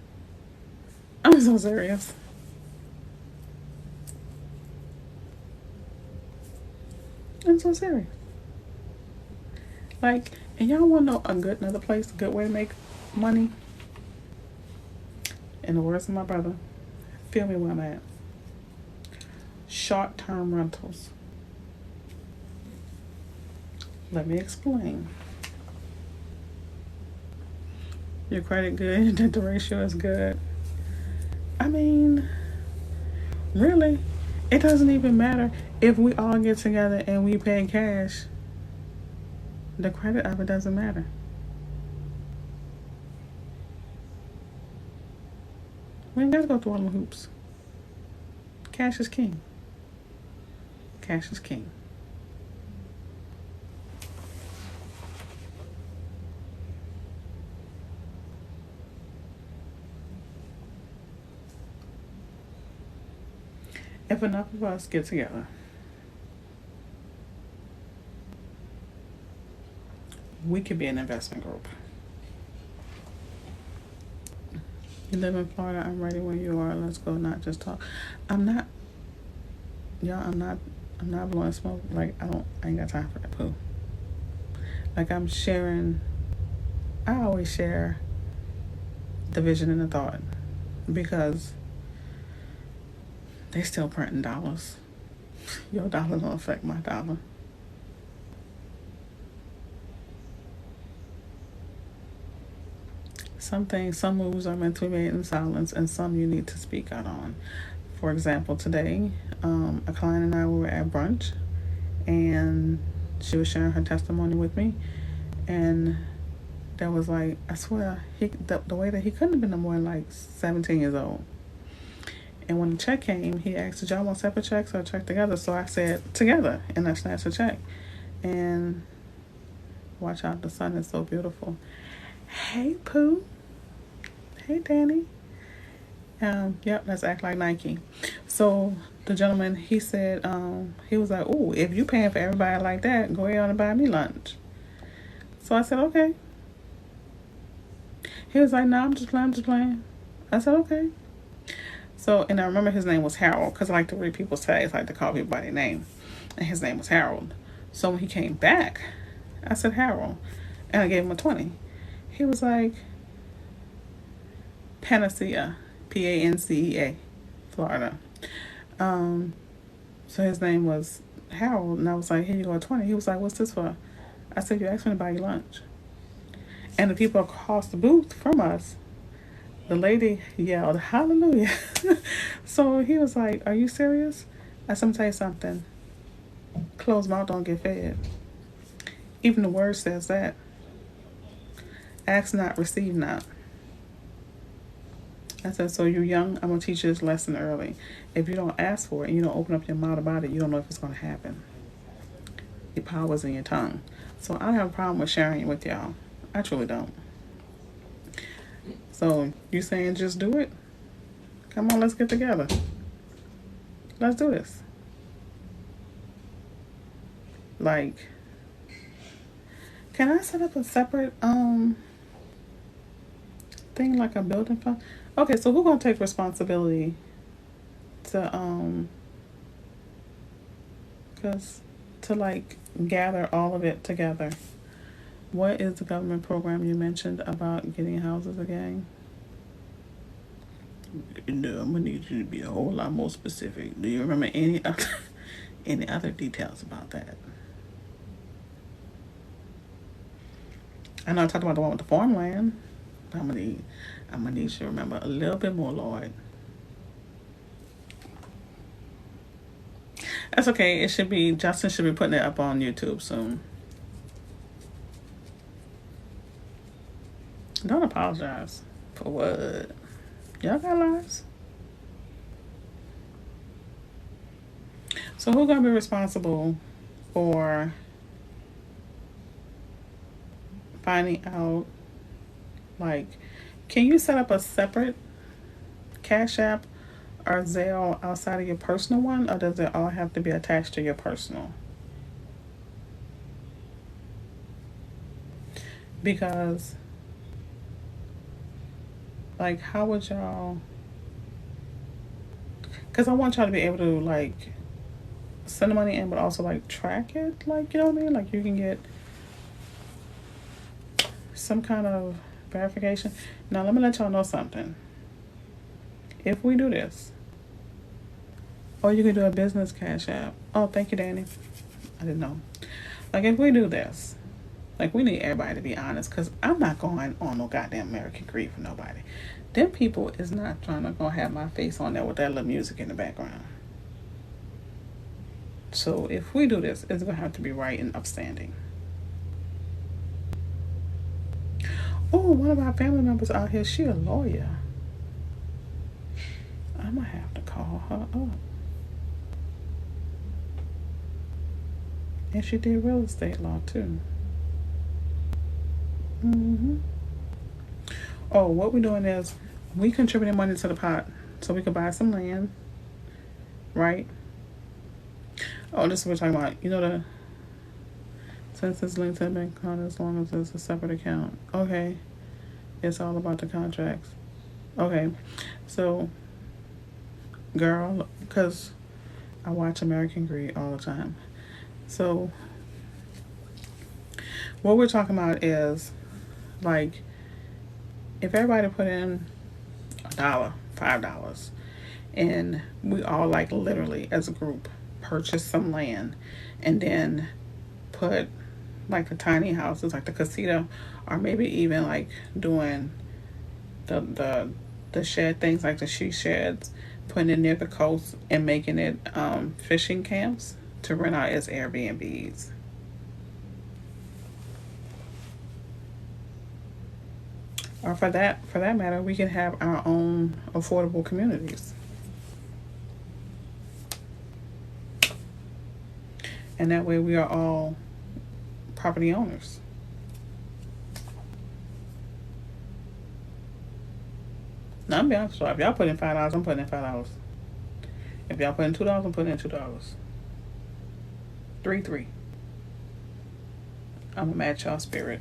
I'm so serious. I'm so serious. Like, and y'all want to know another place, a good way to make money? In the words of my brother, feel me where I'm at. Short-term rentals. Let me explain. Your credit good, that the ratio is good. I mean, really, it doesn't even matter if we all get together and we pay cash. The credit of it doesn't matter. We ain't gotta go through all the hoops. Cash is king. Cash is king. If enough of us get together, we could be an investment group. You live in Florida, I'm ready when you are. Let's go, not just talk. I'm not, y'all, I'm not blowing smoke. Like, I ain't got time for that poo. Like, I'm sharing, I always share the vision and the thought because they still printing dollars. Your dollar don't affect my dollar. Some things, some moves are meant to be made in silence, and some you need to speak out on. For example, today, a client and I were at brunch, and she was sharing her testimony with me, and that was like, I swear, the way that he couldn't have been no more than like 17 years old. And when the check came, he asked, "Did y'all want separate checks or check together?" So I said, "Together," and I snatched a check. And watch out, the sun is so beautiful. Hey, Pooh. Hey, Danny. Yep, let's act like Nike. So the gentleman, he said, he was like, "Oh, if you paying for everybody like that, go ahead and buy me lunch." So I said, "Okay." He was like, "No, I'm just playing. I said, "Okay." So, and I remember his name was Harold, because I like to read people's tags, I like to call people by their name. And his name was Harold. So when he came back, I said, "Harold." And I gave him a 20. He was like, Panacea, Pancea, Florida. So his name was Harold, and I was like, "Here you go, a 20. He was like, "What's this for?" I said, "You asked me to buy you lunch." And the people across the booth from us, the lady yelled, "Hallelujah." So he was like, "Are you serious?" I said, "I'm tell you something. Closed mouth don't get fed." Even the word says that. Ask not, receive not. I said, so you're young, I'm going to teach you this lesson early. If you don't ask for it and you don't open up your mouth about it, you don't know if it's going to happen. Your power's in your tongue. So I don't have a problem with sharing it with y'all. I truly don't. So you saying just do it? Come on, let's get together. Let's do this. Like, can I set up a separate thing like a building fund? Okay, so who's gonna take responsibility to cause to like gather all of it together. What is the government program you mentioned about getting houses again? No, I'm gonna need you to be a whole lot more specific. Do you remember any other details about that? I know I talked about the one with the farmland. I'm gonna need you to remember a little bit more, Lord. That's okay. Justin should be putting it up on YouTube soon. Don't apologize. For what? Y'all got lives. So who's gonna be responsible for finding out, like, can you set up a separate Cash App or Zelle outside of your personal one, or does it all have to be attached to your personal? Because, like, how would y'all, because I want y'all to be able to, like, send the money in, but also, like, track it, like, you know what I mean? Like, you can get some kind of verification. Now, let me let y'all know something. If we do this, or you can do a business Cash App. Oh, thank you, Danny. I didn't know. Like, if we do this, like, we need everybody to be honest, because I'm not going on no goddamn American Greed for nobody. Them people is not trying to go have my face on there with that little music in the background. So if we do this, it's going to have to be right and upstanding. Oh, one of our family members out here, she a lawyer. I'm going to have to call her up. And she did real estate law too. Oh, what we're doing is we contributing money to the pot so we can buy some land, right? Oh, this is what we're talking about. You know, since it's linked to the bank account, as long as it's a separate account. Okay. It's all about the contracts. Okay. So, girl, because I watch American Greed all the time. So, what we're talking about is, like, if everybody put in $1, $5, and we all, like, literally as a group purchase some land and then put, like, the tiny houses, like the casita, or maybe even, like, doing the shed things, like the she sheds, putting it near the coast and making it fishing camps to rent out as Airbnbs. Or for that matter, we can have our own affordable communities. And that way we are all property owners. Now, I'm being honest with you. If y'all put in $5, I'm putting in $5. If y'all put in $2, I'm putting in $2. 3. I'm gonna match y'all spirit.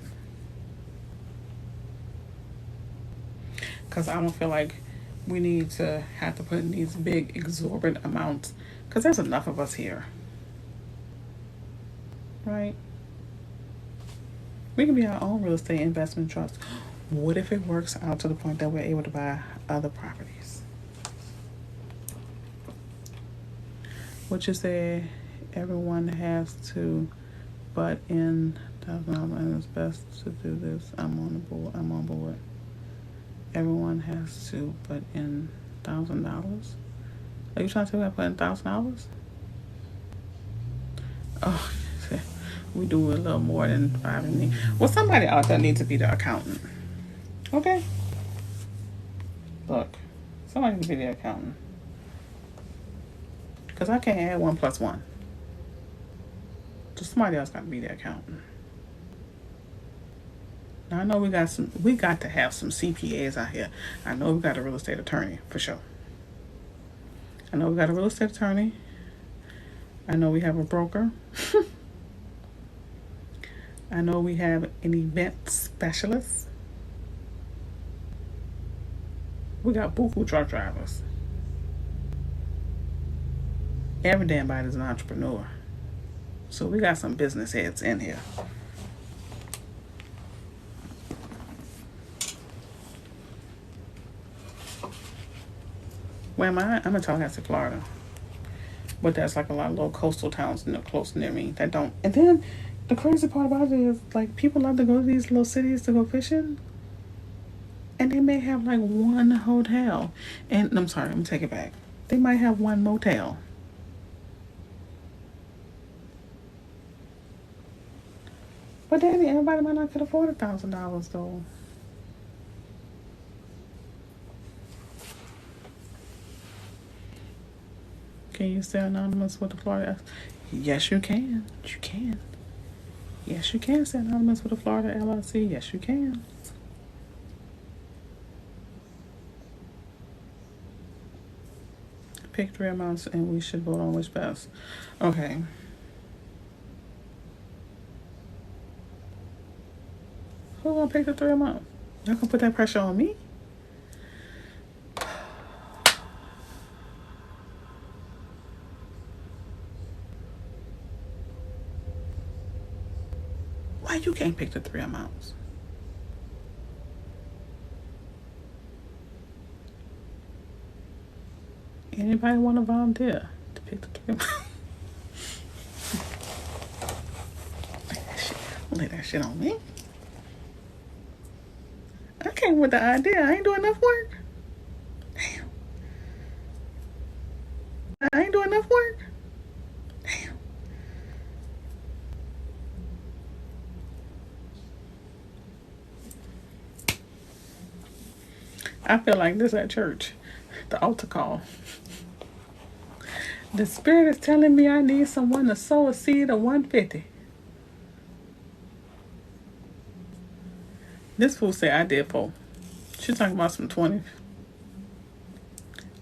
Because I don't feel like we need to have to put in these big exorbitant amounts. Because there's enough of us here. Right? We can be our own real estate investment trust. What if it works out to the point that we're able to buy other properties? What you say, everyone has to butt in, and it's best to do this. I'm on board. Everyone has to put in $1,000. Are you trying to say I put in $1,000? Oh, we do a little more than 5 in me. Well, somebody out there needs to be the accountant. Okay? Look, somebody needs to be the accountant. Because I can't add 1 plus 1. So somebody else got to be the accountant. Now, I know we got to have some CPAs out here. I know we got a real estate attorney, for sure. I know we got a real estate attorney. I know we have a broker. I know we have an event specialist. We got buku truck drivers. Every damn body's an entrepreneur. So we got some business heads in here. Where am I? I'm in Tallahassee, Florida. But there's like a lot of little coastal towns close near me that don't. And then the crazy part about it is like people love to go to these little cities to go fishing, and they may have like one hotel. And I'm sorry, I'm gonna take it back. They might have one motel. But Daddy, everybody might not could afford $1,000 though. Can you stay anonymous with the Florida? Yes, you can. You can. Yes, you can stay anonymous with the Florida LLC. Yes, you can. Pick 3 amounts and we should vote on which best. Okay. Who gonna pick the 3 amounts? Y'all gonna put that pressure on me? Why you can't pick the 3 amounts? Anybody want to volunteer to pick the 3 amounts? Lay that shit on me. I came with the idea. I ain't doing enough work. Damn. I ain't doing enough work. Damn. I feel like this at church. The altar call. The spirit is telling me I need someone to sow a seed of 150. This fool said I did 4. She talking about some 20.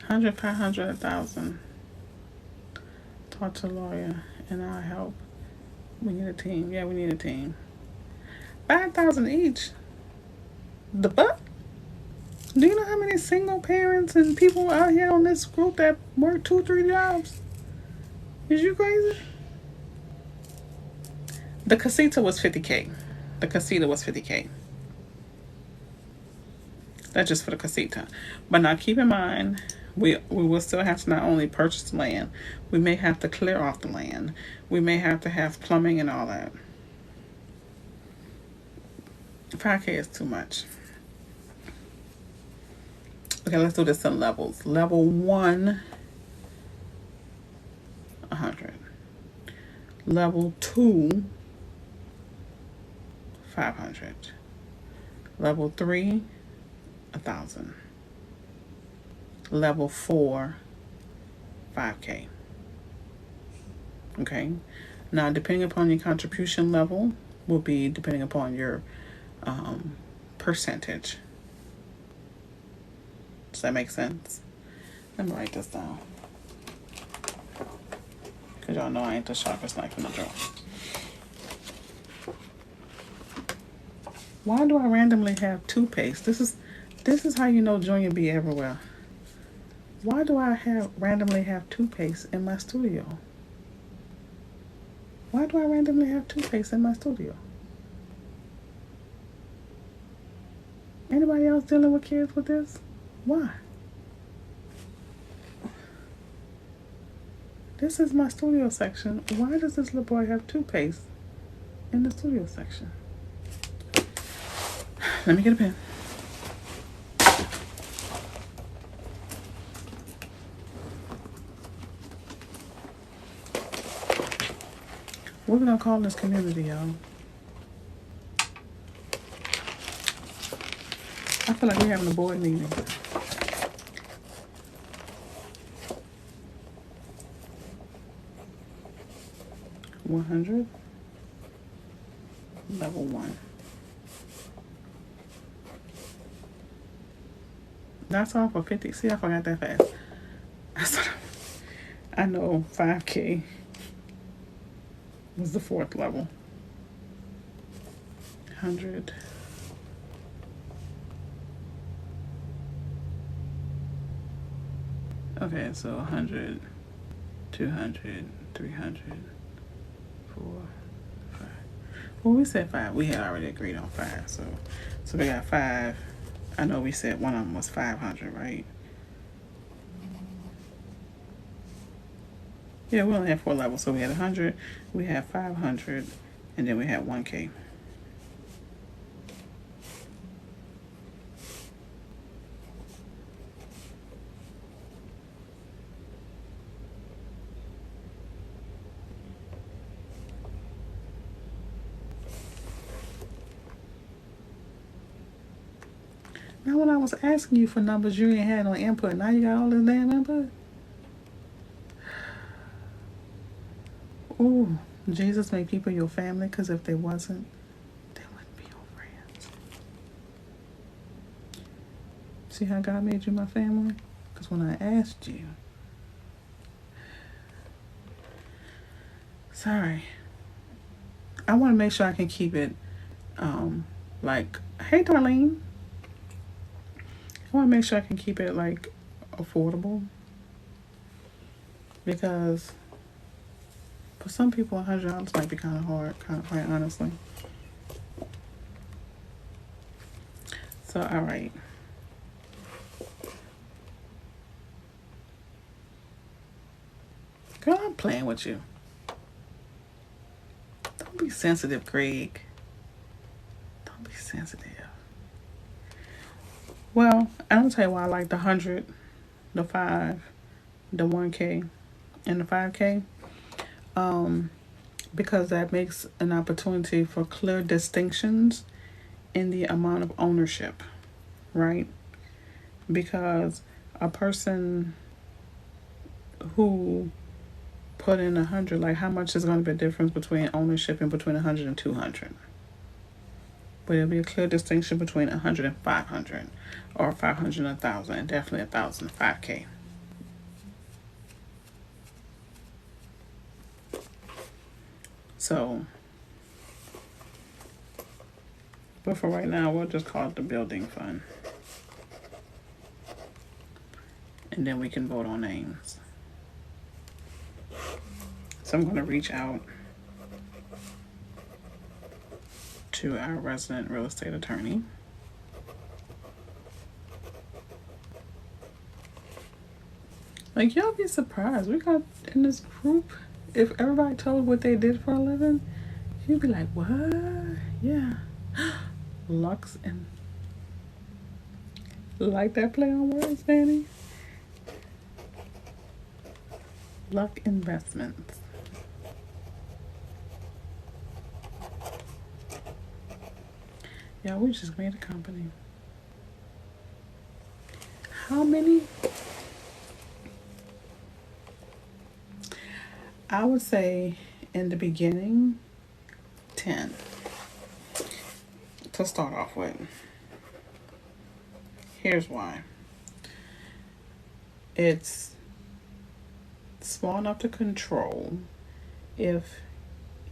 100, 500, 1,000. Talk to a lawyer and I'll help. We need a team. Yeah, we need a team. 5,000 each. The fuck? Do you know how many single parents and people out here on this group that work 2, 3 jobs? Is you crazy? The casita was 50K. The casita was 50K. That's just for the casita. But now keep in mind, we will still have to not only purchase the land, we may have to clear off the land. We may have to have plumbing and all that. 5K is too much. Okay, let's do this in levels. Level 1, 100. Level 2, 500. Level 3, 1,000. Level 4, 5K. Okay. Now, depending upon your contribution level, will be depending upon your percentage. Does that make sense? Let me write this down. Because y'all know I ain't the sharpest knife in the drawer. Why do I randomly have toothpaste? This is how you know Junior be everywhere. Why do I randomly have toothpaste in my studio? Why do I randomly have toothpaste in my studio? Anybody else dealing with kids with this? Why? This is my studio section. Why does this little boy have toothpaste in the studio section? Let me get a pen. What we gonna call this community, y'all? I feel like we're having a board meeting. $100. Level 1. That's all for 50. See, I forgot that fast. I know 5K was the 4th level. 100. Okay, so 100, 200, 300, 4, 5. Well, we said 5. We had already agreed on 5. So we got 5. I know we said one of them was 500, right? Yeah, we only had 4 levels. So we had 100, we had 500, and then we had 1K. Now, when I was asking you for numbers, you ain't had no input. Now you got all this damn input. Ooh, Jesus made people your family, because if they wasn't, they wouldn't be your friends. See how God made you my family? Because when I asked you, sorry, I want to make sure I can keep it, like, hey, Darlene. I want to make sure I can keep it, like, affordable. Because for some people, $100 might be kind of hard, quite honestly. So, all right. Girl, I'm playing with you. Don't be sensitive, Craig. Don't be sensitive. Well, I'm gonna tell you why I like the 100, the 5, the 1K, and the 5K. Because that makes an opportunity for clear distinctions in the amount of ownership, right? Because a person who put in 100, like, how much is going to be a difference between ownership and between 100 and 200? But it'll be a clear distinction between 100 and 500, or 500 and 1,000, and definitely 1,000 and 5K. So, but for right now, we'll just call it the building fund. And then we can vote on names. So I'm going to reach out to our resident real estate attorney. Like, y'all be surprised. We got in this group, if everybody told what they did for a living, you'd be like, what? Yeah. Lux and... Like that play on words, Danny? Luck Investments. Yeah, we just made a company. How many? I would say in the beginning, 10 to start off with. Here's why. It's small enough to control if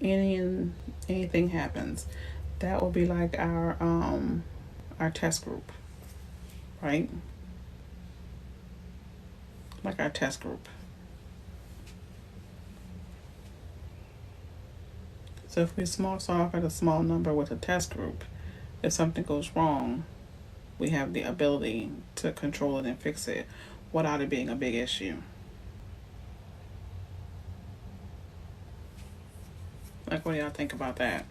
anything happens. That will be like our test group, right? Like our test group. So if we start off at a small number with a test group, if something goes wrong, we have the ability to control it and fix it without it being a big issue. Like, what do y'all think about that?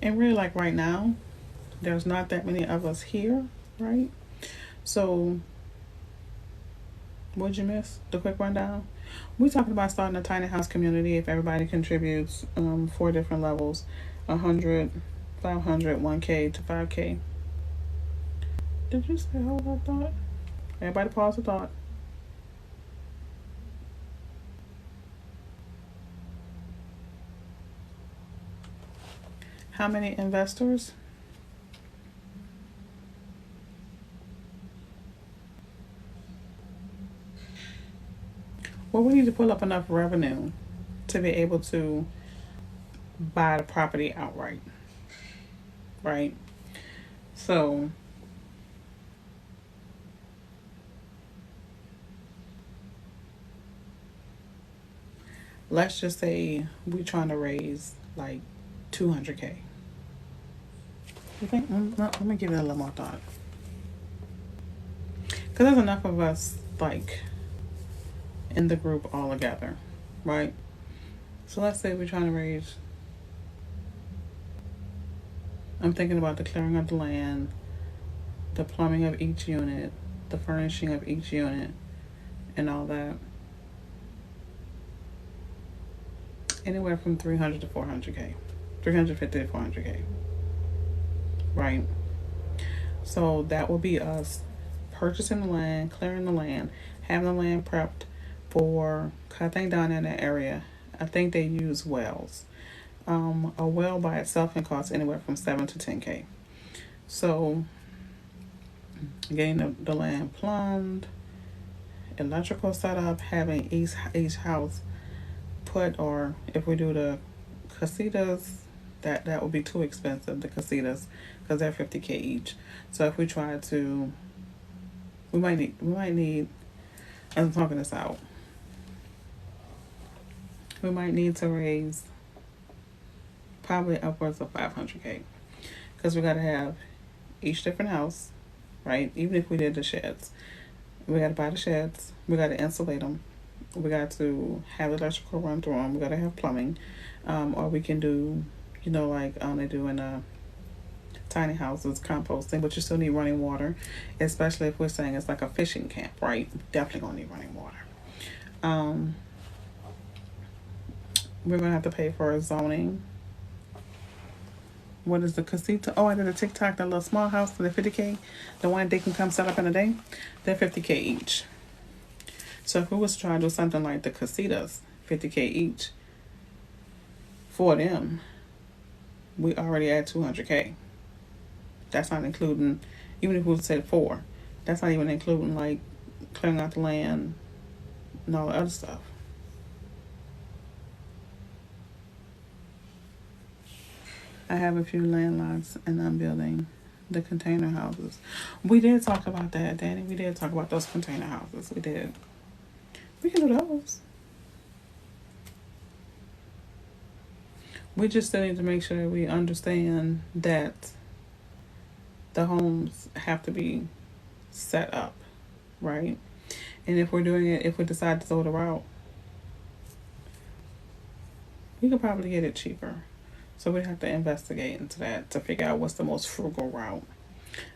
And really, like, right now, there's not that many of us here, right? So, what'd you miss? The quick rundown? We talking about starting a tiny house community if everybody contributes 4 different levels, 100, 500, 1K to 5K. Did you say hold that thought? Everybody pause the thought. How many investors? Well, we need to pull up enough revenue to be able to buy the property outright, right? So, let's just say we're trying to raise like 200K. You think? Let me give it a little more thought. Because there's enough of us, like, in the group all together, right? So let's say we're trying to raise, I'm thinking about the clearing of the land, the plumbing of each unit, the furnishing of each unit, and all that. Anywhere from 300 to 400K, 350 to 400K, right? So that will be us purchasing the land, clearing the land, having the land prepped for, I think down in that area, I think they use wells. A well by itself can cost anywhere from 7 to 10K. So getting the land plumbed, electrical setup, having each house put, or if we do the casitas, that would be too expensive, the casitas, because they're 50K each. So if we try to, we might need, I'm talking this out, we might need to raise probably upwards of 500K, because we got to have each different house, right? Even if we did the sheds, we got to buy the sheds, we got to insulate them, we got to have electrical run through them, we got to have plumbing, or we can do, like they do in tiny houses, composting, but you still need running water, especially if we're saying it's like a fishing camp, right? Definitely gonna need running water. We're gonna have to pay for zoning. What is the casita? Oh, I did a TikTok, that little small house for the 50K, the one they can come set up in a day. They're 50K each. So if we was trying to do something like the casitas, 50K each for them, we already at 200K. That's not including, even if we said 4, that's not even including like clearing out the land and all the other stuff. I have a few land lots and I'm building the container houses. We did talk about that, Danny. We did talk about those container houses. We did. We can do those. We just still need to make sure we understand that the homes have to be set up, right? And if we're doing it, if we decide to go the route, we could probably get it cheaper. So we'd have to investigate into that to figure out what's the most frugal route.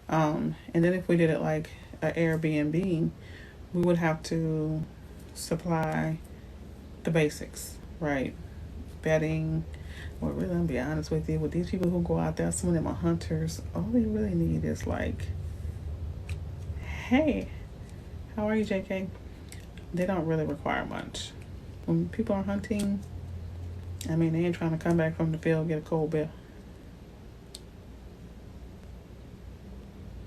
And then if we did it like an Airbnb, we would have to supply the basics, right? Bedding. Well, really, I'm gonna be honest with you. With these people who go out there, some of them are hunters. All they really need is like, hey, how are you, JK? They don't really require much. When people are hunting, I mean, they ain't trying to come back from the field get a cold beer.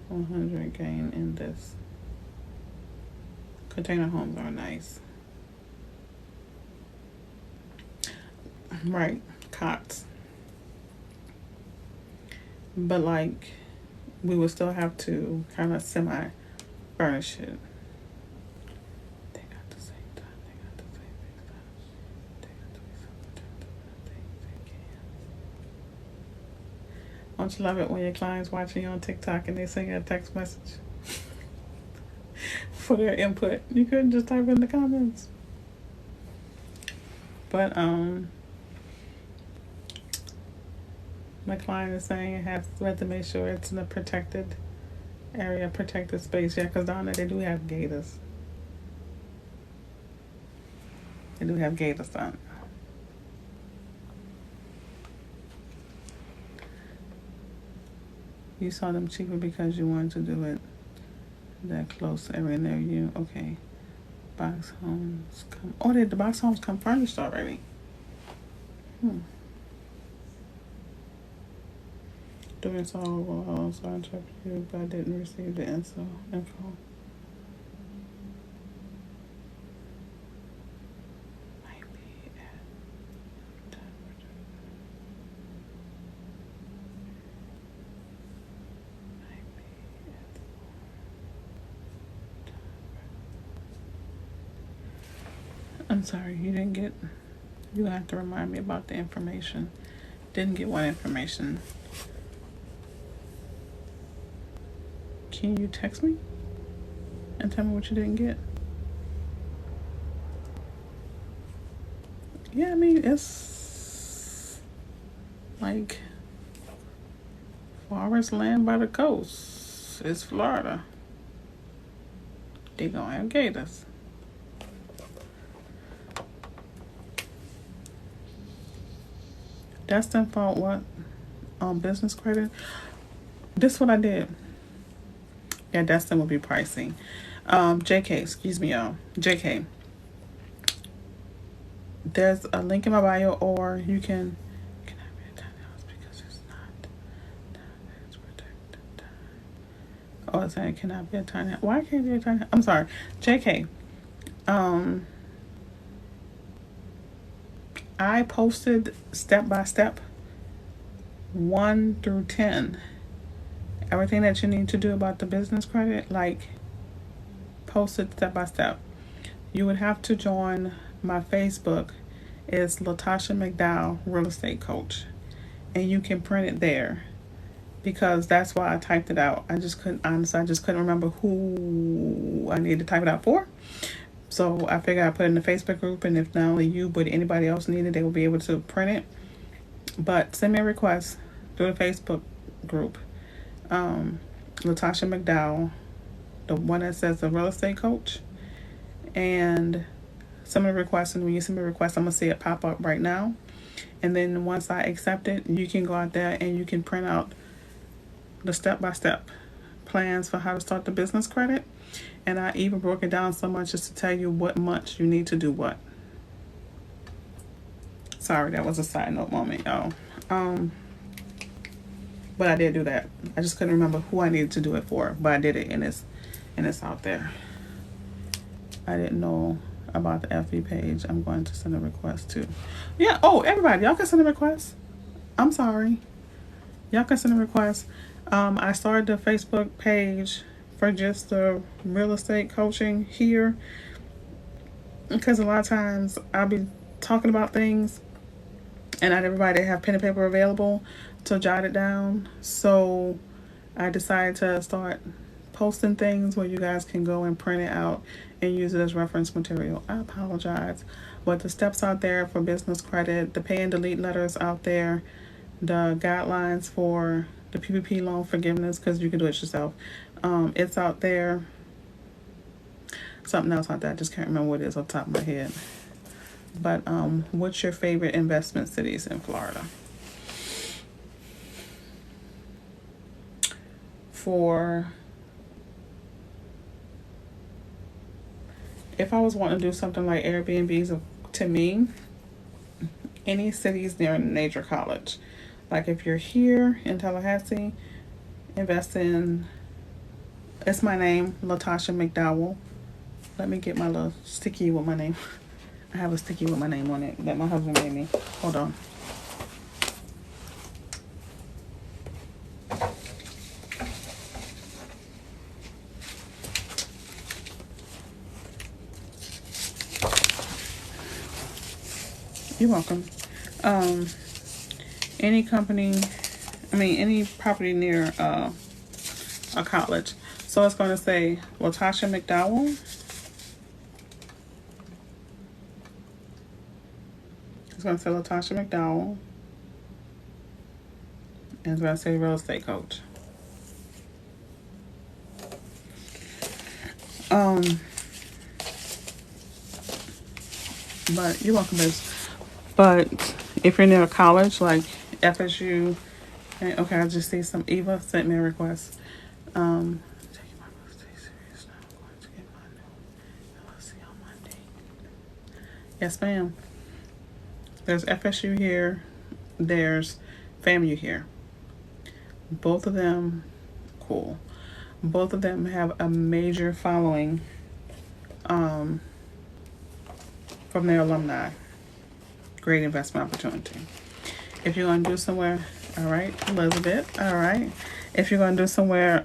100 gain in this. Container homes are nice. Right, cots. But like, we would still have to kind of semi-furnish it. They got the same time. They got the same thing. They got to be so they can. Don't you love it when your clients watching you on TikTok and they send you a text message for their input? You couldn't just type in the comments. But my client is saying we have to make sure it's in a protected area, protected space. Yeah, because down there they do have gators. They do have gators down there. You saw them cheaper because you wanted to do it that close area near you. Okay. Box homes come. Oh, the box homes come furnished already. Doing so well, so I interpreted, but I didn't receive the info. Might be at I'm sorry, you didn't get You have to remind me about the information. Didn't get one information. Can you text me and tell me what you didn't get? Yeah, I mean, it's like forest land by the coast. It's Florida. They gonna have gators. Destin thought what? On business credit? This is what I did. Yeah, Destin would be pricey. JK, excuse me, y'all. JK. There's a link in my bio, or you can I be a tiny house because it's not tax protected. Oh, it's saying cannot be a tiny house. Why can't it be a tiny house? I'm sorry. JK. I posted step by step 1 through 10. Everything that you need to do about the business credit, like posted step by step. You would have to join my Facebook. It's Latasha McDowell, real estate coach, and you can print it there because that's why I typed it out. I just couldn't remember who I needed to type it out for. So I figured I'd put it in the Facebook group, and if not only you, but anybody else needed, they will be able to print it. But send me a request through the Facebook group. Latasha McDowell, the one that says the real estate coach, and some of the requests, and when you send me a request, I'm going to see it pop up right now. And then once I accept it, you can go out there and you can print out the step-by-step plans for how to start the business credit. And I even broke it down so much just to tell you what months you need to do what. Sorry, that was a side note moment, y'all. But I did do that. I just couldn't remember who I needed to do it for, but I did it, and it's out there. I didn't know about the FB page. I'm going to send a request too. Yeah. Oh, everybody, y'all can send a request. I'm sorry. Y'all can send a request. I started the Facebook page for just the real estate coaching here because a lot of times I'll be talking about things and not everybody have pen and paper available to jot it down. So I decided to start posting things where you guys can go and print it out and use it as reference material. I apologize, but the steps out there for business credit, the pay and delete letters out there, the guidelines for the PPP loan forgiveness, because you can do it yourself. It's out there. Something else out there, I just can't remember what it is off the top of my head. But what's your favorite investment cities in Florida? If I was wanting to do something like Airbnbs, to me, any cities near a major college. Like if you're here in Tallahassee, invest in, it's my name, Latasha McDowell. Let me get my little sticky with my name. I have a sticky with my name on it that my husband made me. Hold on. You're welcome. Any property near a college. So it's going to say Latasha McDowell. It's going to say Latasha McDowell. And it's going to say real estate coach. But you're welcome, babes. But if you're near a college like FSU, okay, I just see some Eva sent me a request. Taking my real estate serious now. I'm going to get my new LLC on Monday. Yes, ma'am. There's FSU here. There's FAMU here. Both of them, cool. Both of them have a major following from their alumni. Great investment opportunity. If you're going to do somewhere, all right, Elizabeth, all right. If you're going to do somewhere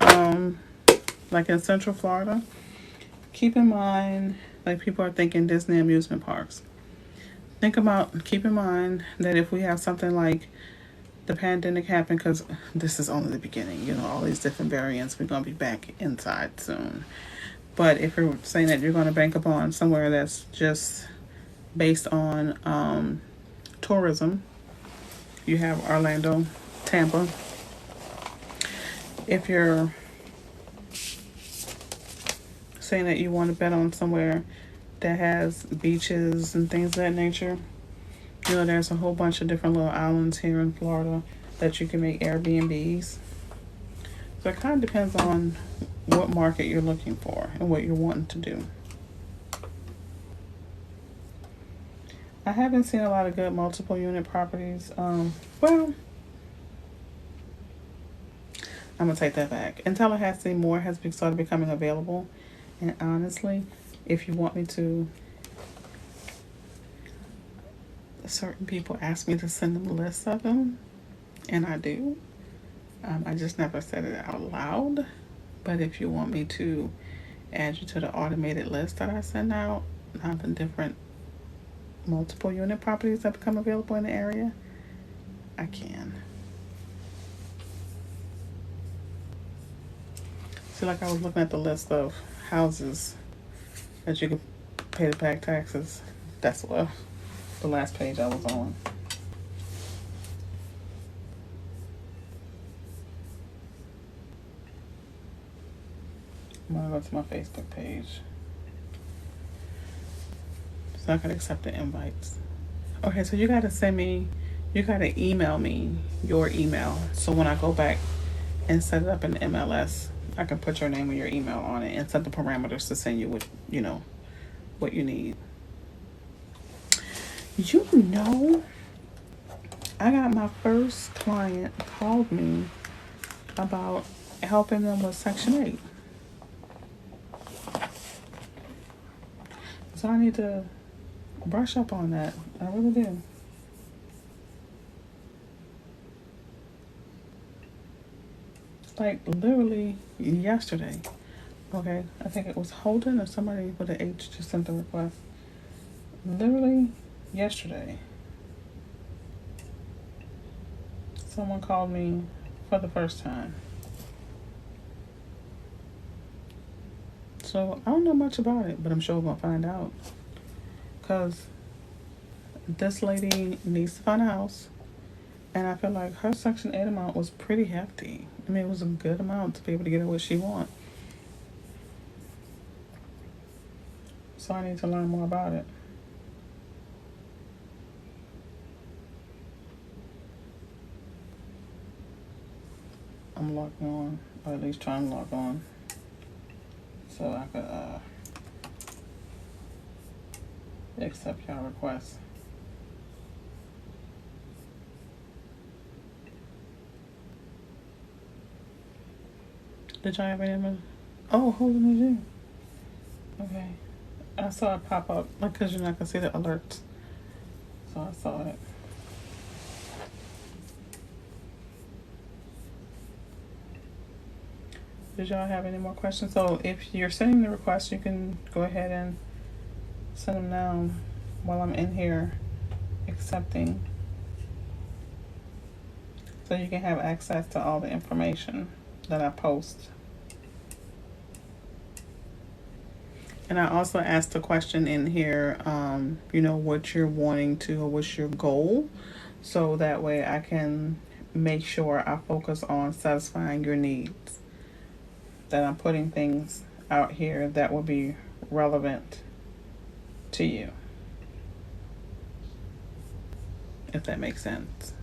like in Central Florida, keep in mind, like people are thinking Disney amusement parks. keep in mind that if we have something like the pandemic happen, because this is only the beginning, all these different variants, we're going to be back inside soon. But if you're saying that you're going to bank upon somewhere that's just based on tourism, you have Orlando, Tampa. If you're saying that you want to bet on somewhere that has beaches and things of that nature, there's a whole bunch of different little islands here in Florida that you can make Airbnbs. So it kind of depends on what market you're looking for and what you're wanting to do. I haven't seen a lot of good multiple unit properties. I'm going to take that back. In Tallahassee, more has started becoming available. And honestly, if you want me to, certain people ask me to send them lists of them, and I do. I just never said it out loud. But if you want me to add you to the automated list that I send out, the different multiple unit properties that become available in the area, I can. See, like I was looking at the list of houses that you could pay the back taxes. That's what the last page I was on. I'm gonna go to my Facebook page so I can accept the invites. Okay, so you gotta email me your email. So when I go back and set it up in the MLS, I can put your name and your email on it and set the parameters to send you what you need. I got my first client called me about helping them with Section 8. So I need to brush up on that. I really do. Like literally yesterday. Okay, I think it was Holden or somebody with an H just sent the request. Literally yesterday, someone called me for the first time. So I don't know much about it, but I'm sure we're gonna find out. Cause this lady needs to find a house, and I feel like her Section 8 amount was pretty hefty. I mean, it was a good amount to be able to get her what she wants. So I need to learn more about it. I'm logging on, or at least trying to log on, so I could accept your request. Did y'all have any of them? Oh, Holden is you. Okay. I saw it pop up, like, because you're not going to see the alerts. So I saw it. Did y'all have any more questions? So if you're sending the request, you can go ahead and send them now while I'm in here accepting. So you can have access to all the information that I post. And I also asked a question in here, what you're wanting to, or what's your goal? So that way I can make sure I focus on satisfying your needs. That I'm putting things out here that will be relevant to you. If that makes sense.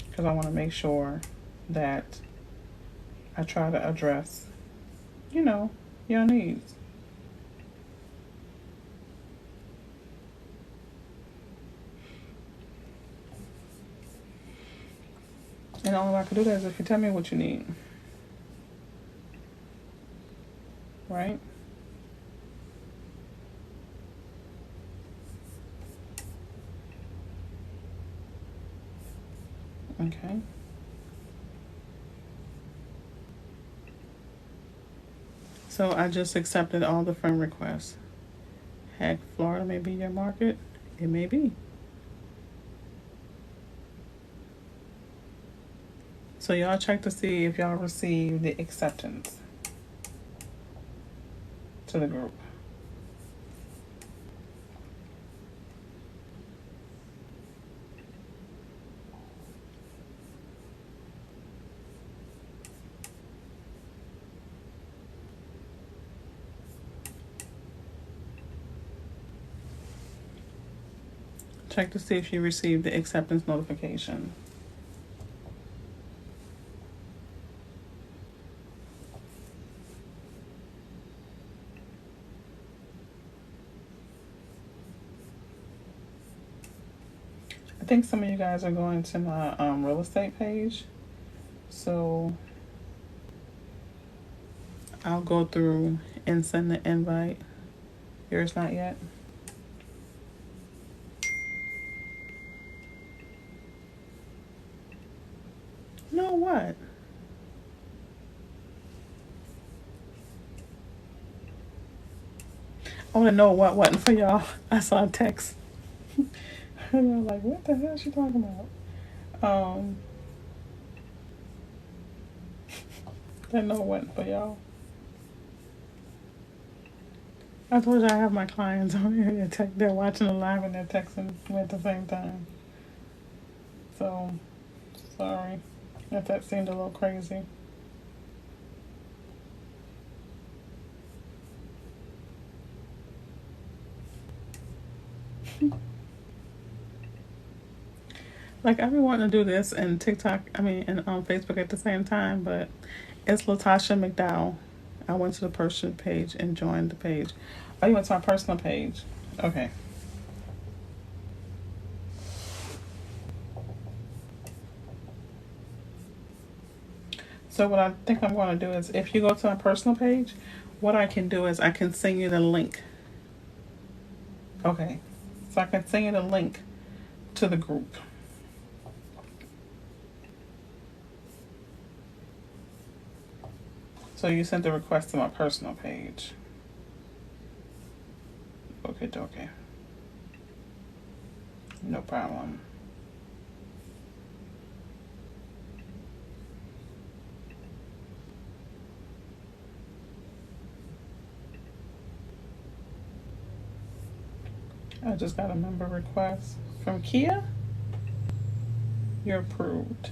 Because I want to make sure that I try to address, your needs. And the only way I can do that is if you tell me what you need. Right? Okay. So I just accepted all the friend requests. Heck, Florida may be your market. It may be. So y'all check to see if y'all received the acceptance to the group. Check to see if you received the acceptance notification. I think some of you guys are going to my real estate page. So I'll go through and send the invite. Yours not yet? No, what? I want to know what wasn't for y'all. I saw a text. And I'm like, what the hell is she talking about? I know it wasn't for y'all. I told you I have my clients on here. They're watching the live and they're texting me at the same time. So, sorry if that seemed a little crazy. Like, I've been wanting to do this and TikTok, and on Facebook at the same time, but it's Latasha McDowell. I went to the personal page and joined the page. Oh, you went to my personal page? Okay. So what I think I'm going to do is, if you go to my personal page, what I can do is I can send you the link. Okay. So I can send you the link to the group. So you sent the request to my personal page. Okay. No problem. I just got a member request from Kia. You're approved.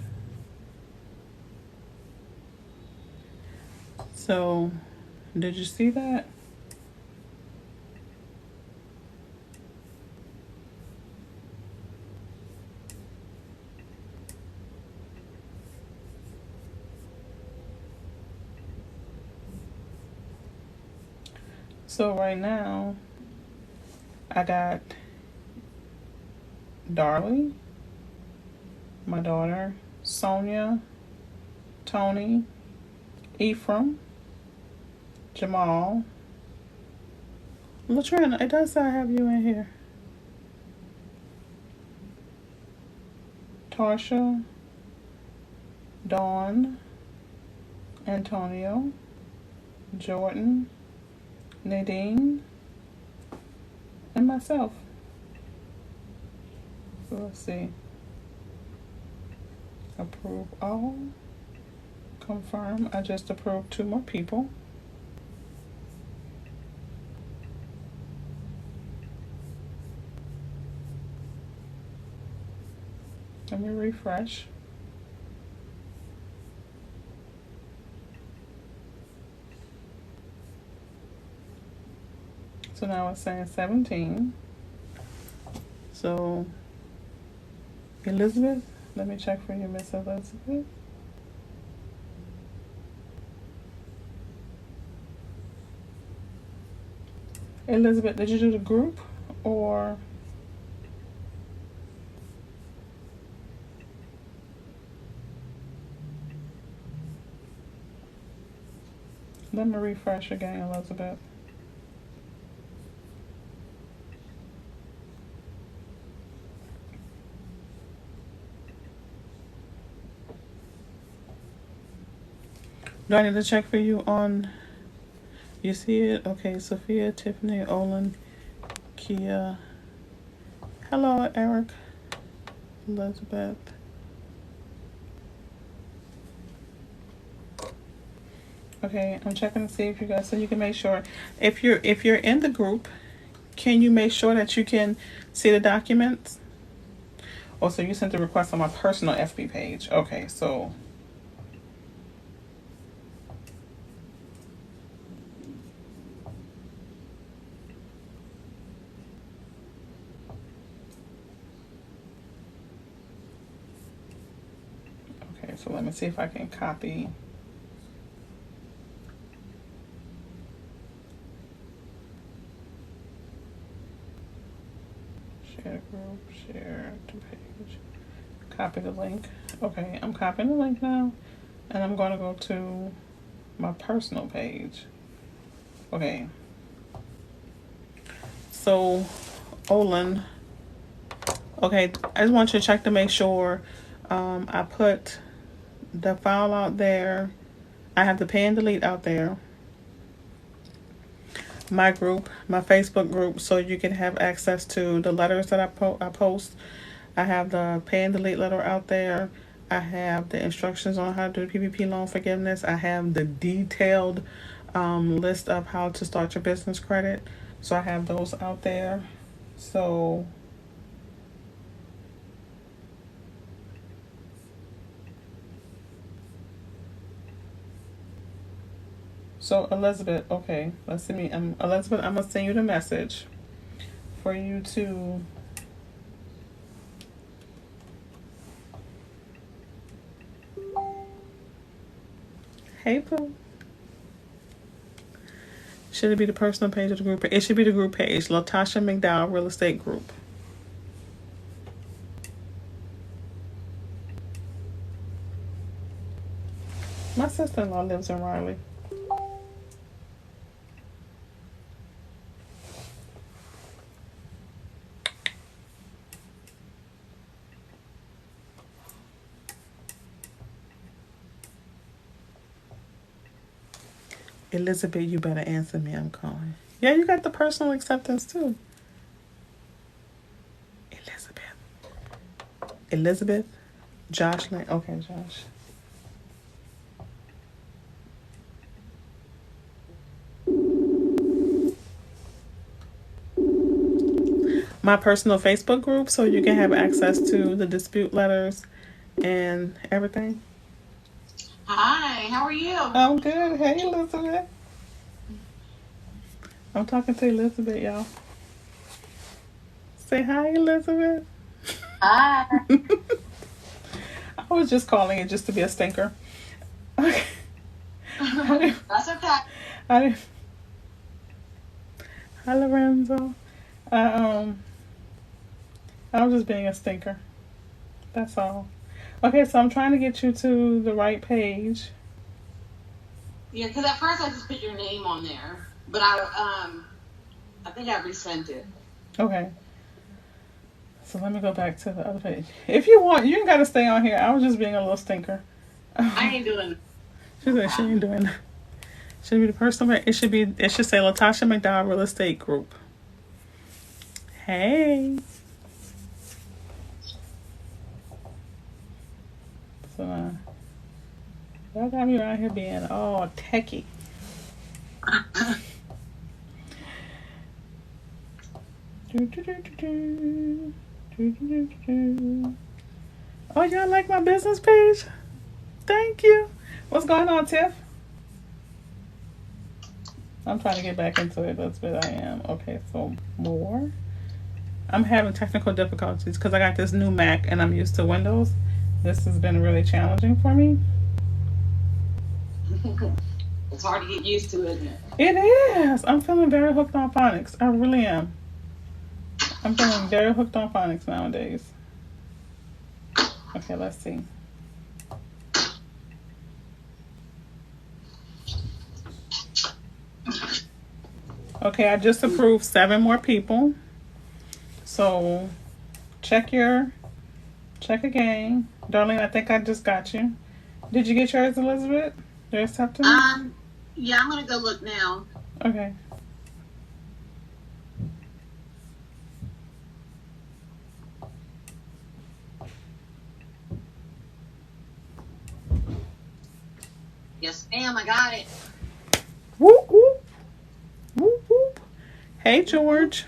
So, did you see that? So right now, I got Darlie, my daughter, Sonia, Tony, Ephraim, Jamal, Latrina. It does say I have you in here. Tarsha, Dawn, Antonio, Jordan, Nadine, and myself. So let's see. Approve all. Confirm. I just approved 2 more people. Let me refresh. So now it's saying 17. So, Elizabeth, let me check for you, Miss Elizabeth. Elizabeth, did you do the group or? Let me refresh again, Elizabeth. Do I need to check for you on You see it? Okay, Sophia, Tiffany, Olin, Kia. Hello, Eric, Elizabeth. Okay, I'm checking to see if you guys, so you can make sure if you're in the group, can you make sure that you can see the documents? Oh, so you sent the request on my personal FB page. Okay, so so let me see if I can copy. Share group, share to page. Copy the link. Okay, I'm copying the link now. And I'm going to go to my personal page. Okay. So, Olin. Okay, I just want you to check to make sure I put the file out there. I have the pay and delete out there. My group, my Facebook group, so you can have access to the letters that I post. I have the pay and delete letter out there. I have the instructions on how to do PPP loan forgiveness. I have the detailed list of how to start your business credit. So I have those out there. So Elizabeth, okay, let's see me. Elizabeth, I'm gonna send you the message for you to. Hey, Pooh. Should it be the personal page or the group page? It should be the group page. Latasha McDowell Real Estate Group. My sister-in-law lives in Raleigh. Elizabeth, you better answer me. I'm calling. Yeah, you got the personal acceptance too. Elizabeth. Josh Lane. Okay, Josh. My personal Facebook group, so you can have access to the dispute letters and everything. Hi, how are you? I'm good. Hey, Elizabeth. I'm talking to Elizabeth, y'all. Say hi, Elizabeth. Hi. I was just calling it just to be a stinker. Okay. That's okay. I didn't. Hi, Lorenzo. I was just being a stinker. That's all. Okay, so I'm trying to get you to the right page. Yeah, because at first I just put your name on there, but I think I resent it. Okay. So let me go back to the other page. If you want, you ain't got to stay on here. I was just being a little stinker. I ain't doing it. She said she ain't doing that. Should be the personal. It should say Latasha McDowell Real Estate Group. Hey. So y'all got me around here being all techie. Oh, y'all like my business page? Thank you. What's going on, Tiff? I'm trying to get back into it. That's what I am. Okay, so more. I'm having technical difficulties because I got this new Mac and I'm used to Windows. This has been really challenging for me. It's hard to get used to, isn't it? It is. I'm feeling very hooked on phonics. I really am. I'm feeling very hooked on phonics nowadays. Okay, let's see. Okay, I just approved 7 more people. So check again. Darlene, I think I just got you. Did you get yours, Elizabeth? Your acceptance? Yeah, I'm gonna go look now. Okay. Yes, ma'am. I got it. Whoop whoop whoop whoop. Hey George.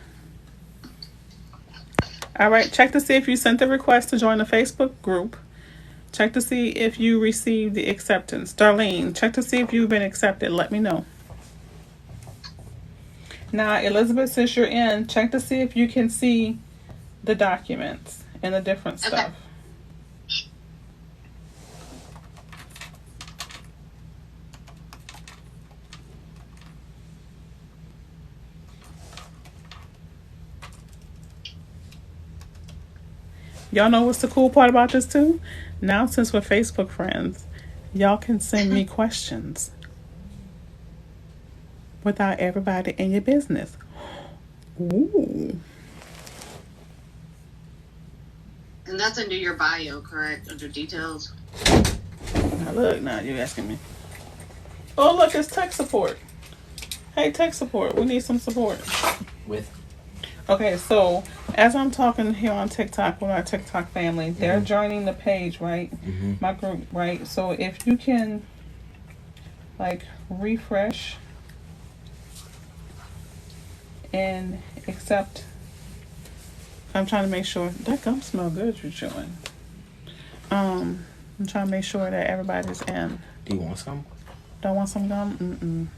All right. Check to see if you sent the request to join the Facebook group. Check to see if you received the acceptance. Darlene, check to see if you've been accepted. Let me know. Now, Elizabeth, since you're in, check to see if you can see the documents and the different Okay. stuff. Y'all know what's the cool part about this too? Now, since we're Facebook friends, y'all can send me questions without everybody in your business. Ooh. And that's under your bio, correct? Under details. Now look, now you're asking me. Oh look, it's tech support. Hey, tech support, we need some support. With? Okay, so as I'm talking here on TikTok with our TikTok family, they're joining the page, right? My group, right? So if you can, like, refresh and accept. I'm trying to make sure that gum smell good you're chewing. I'm trying to make sure that everybody's in. Do you want some? Don't want some gum?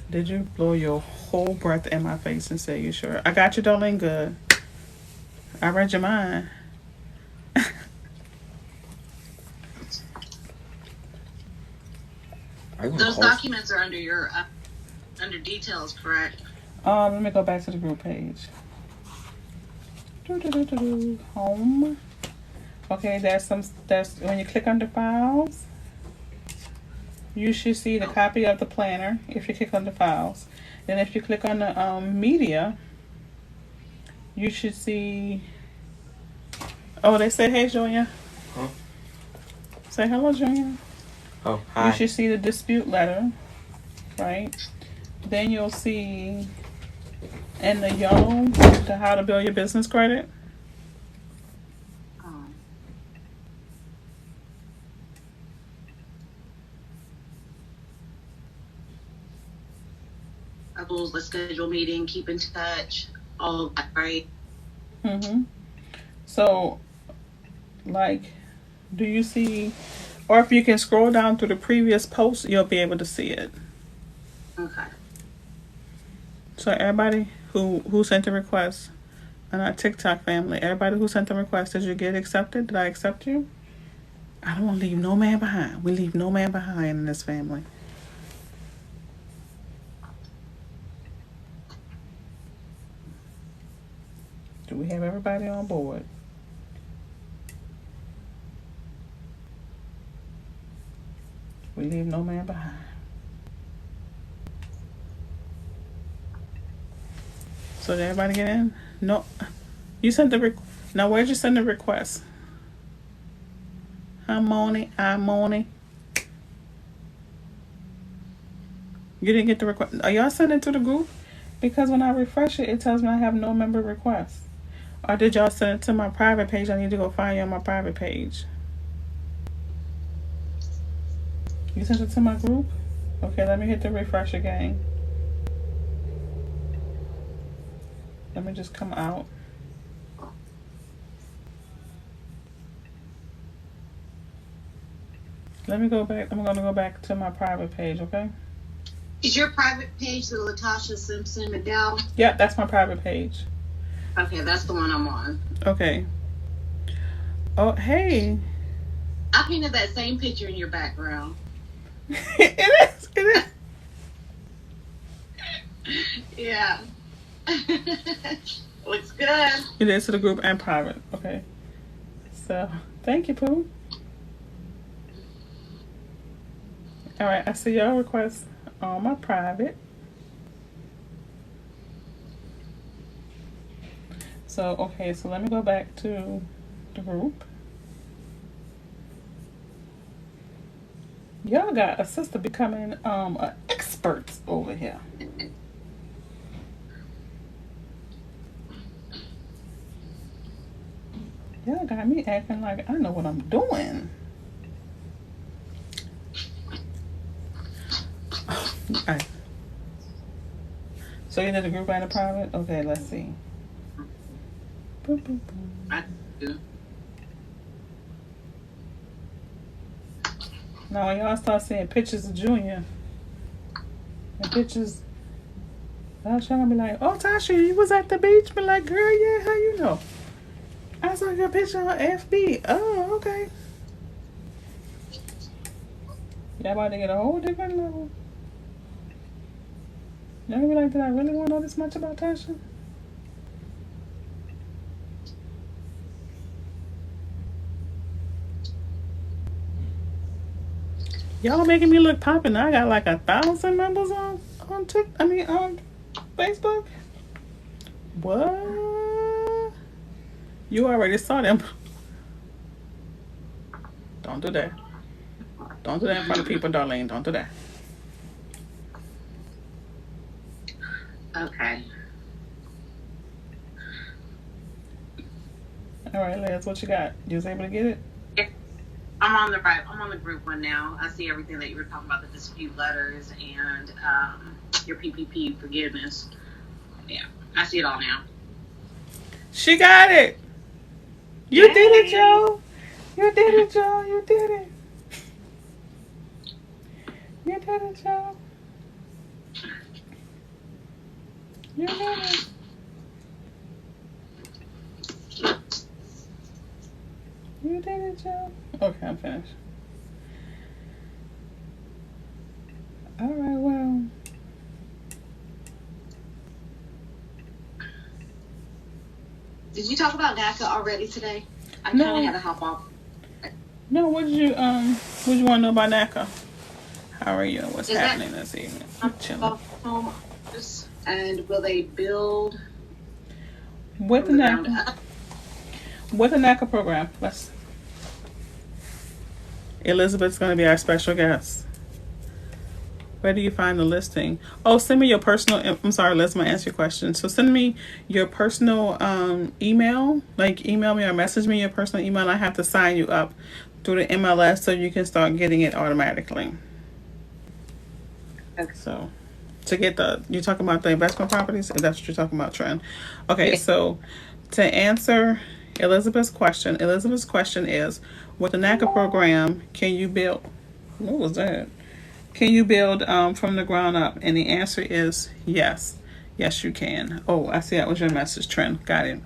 Did you blow your whole breath in my face and say you sure? I got you, darling. Good. I read your mind. Those documents are under your under details, correct? Let me go back to the group page. Home. Okay, there's when you click under files, you should see the copy of the planner if you click on the files. Then if you click on the media, you should see. Oh, they said, hey, Junior. Huh? Say hello, Junior. Oh, hi. You should see the dispute letter, right? Then you'll see in the yellow the how to build your business credit. Let's schedule a meeting, keep in touch, all of that, right? So, like, do you see, or if you can scroll down through the previous posts, you'll be able to see it. Okay. So everybody who sent a request, and our TikTok family, everybody who sent a request, did you get accepted? Did I accept you? I don't want to leave no man behind. We leave no man behind in this family. Do we have everybody on board? We leave no man behind. So did everybody get in? No. You sent the now where'd you send the request? I'm on it. You didn't get the request. Are y'all sending it to the group? Because when I refresh it, it tells me I have no member requests. Or did y'all send it to my private page? I need to go find you on my private page. You sent it to my group? Okay, let me hit the refresh again. Let me just come out. Let me go back. I'm going to go back to my private page, okay? Is your private page the Latasha McDowell? Yeah, that's my private page. Okay, that's the one I'm on. Okay. Oh, hey. I painted that same picture in your background. It is. Yeah. Looks good. It is to the group and private. Okay. So, thank you, Pooh. All right, I see your request on my private. So, okay, so let me go back to the group. Y'all got a sister becoming an expert over here. Y'all got me acting like I know what I'm doing. Alright. So you did the group and the private? Okay, let's see. Boom, boom, boom. I do. Now when y'all start seeing pictures of Junior and pictures, I'm trying to be like, oh Tasha, you was at the beach? Be like, girl, yeah, how you know? I saw your picture on FB. Oh, okay. Y'all about to get a whole different level. Y'all be like, did I really want to know this much about Tasha? Y'all making me look popping. I got like 1,000 members on on Facebook. What? You already saw them. Don't do that. Don't do that in front of people, Darlene. Don't do that. Okay. All right, Liz, what you got? You was able to get it? I'm on the group one now. I see everything that you were talking about, the dispute letters and your PPP forgiveness. Yeah, I see it all now. She got it. You did it, Joe. You did it, Joe. You did it. You did it, Joe. You did it. You did it, Joe. Okay, I'm finished. All right, well. Did you talk about NACA already today? I No. kind of had to hop off. No, what did you want to know about NACA? How are you? What's happening this evening? I'm chilling. Home and will they build with the NACA? With the NACA program, Elizabeth's going to be our special guest. Where do you find the listing? Oh, send me your personal. I'm sorry, Liz, I'm gonna answer your question. So send me your personal email. Like email me or message me your personal email. I have to sign you up through the MLS so you can start getting it automatically. Okay. So to get you're talking about the investment properties? If that's what you're talking about, Trent. Okay, yeah. So to answer Elizabeth's question is, with the NACA program, can you build? What was that? Can you build from the ground up? And the answer is yes. Yes, you can. Oh, I see that was your message, Trent. Got it.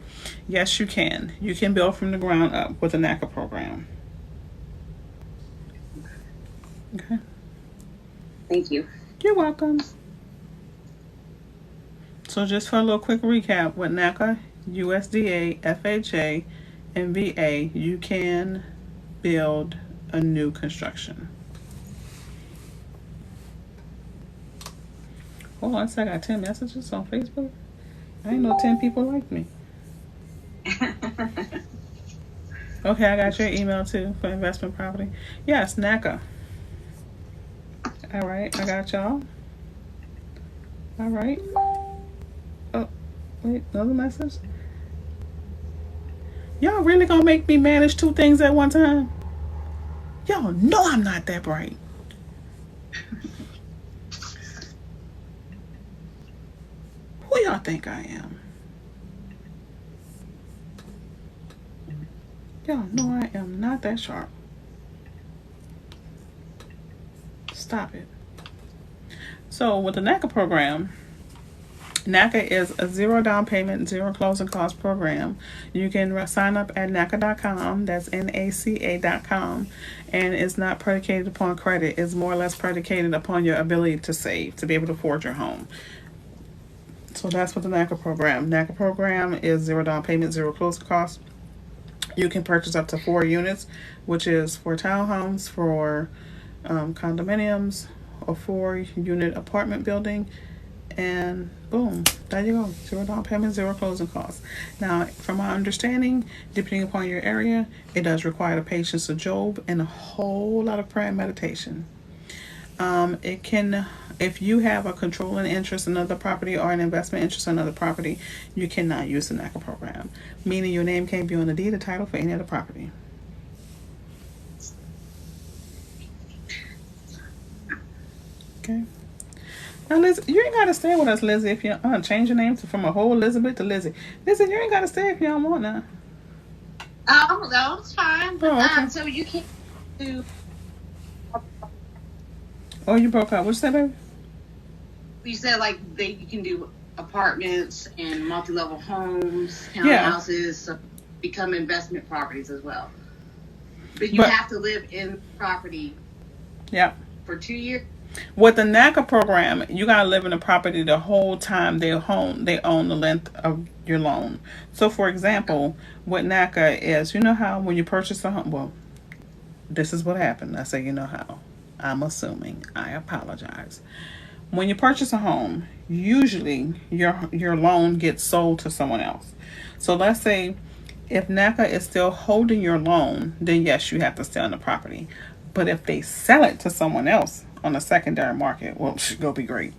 Yes, you can. You can build from the ground up with the NACA program. Okay. Thank you. You're welcome. So just for a little quick recap, with NACA, USDA, FHA, and VA, you can build a new construction. Hold on, I got 10 messages on Facebook. I didn't know 10 people like me. Okay, I got your email too for investment property. Yes, NACA. All right, I got y'all. All right. Oh, wait, another message? Y'all really gonna make me manage 2 things at one time? Y'all know I'm not that bright. Who y'all think I am? Y'all know I am not that sharp. Stop it. So with the NACA program, NACA is a 0 down payment, 0 closing cost program. You can sign up at NACA.com. That's NACA.com. And it's not predicated upon credit. It's more or less predicated upon your ability to save, to be able to afford your home. So that's what the NACA program. NACA program is 0 down payment, 0 closing cost. You can purchase up to 4 units, which is for townhomes, for condominiums, a 4-unit apartment building, and boom, there you go. 0 down payment, 0 closing costs. Now, from my understanding, depending upon your area, it does require the patience of Job and a whole lot of prayer and meditation. It can, if you have a controlling interest in another property or an investment interest in another property, you cannot use the NACA program, meaning your name can't be on the deed or title for any other property. Okay. Now, Liz, you ain't gotta stay with us, Lizzie. If you change your name from a whole Elizabeth to Lizzie. Listen, you ain't gotta stay if you don't want now. Oh, no, it's fine. Oh, okay. So you can't do. Oh, you broke up. What you say, baby? You said like you can do apartments and multi-level homes, Yeah. townhouses, so become investment properties as well. But you have to live in the property. Yeah. For 2 years. With the NACA program, you gotta live in the property the whole time they own the length of your loan. So, for example, what NACA is, you know how when you purchase a home, well, this is what happened. I say, you know how. I'm assuming. I apologize. When you purchase a home, usually your loan gets sold to someone else. So let's say if NACA is still holding your loan, then yes, you have to stay on the property. But if they sell it to someone else on the secondary market, well, it should go be great.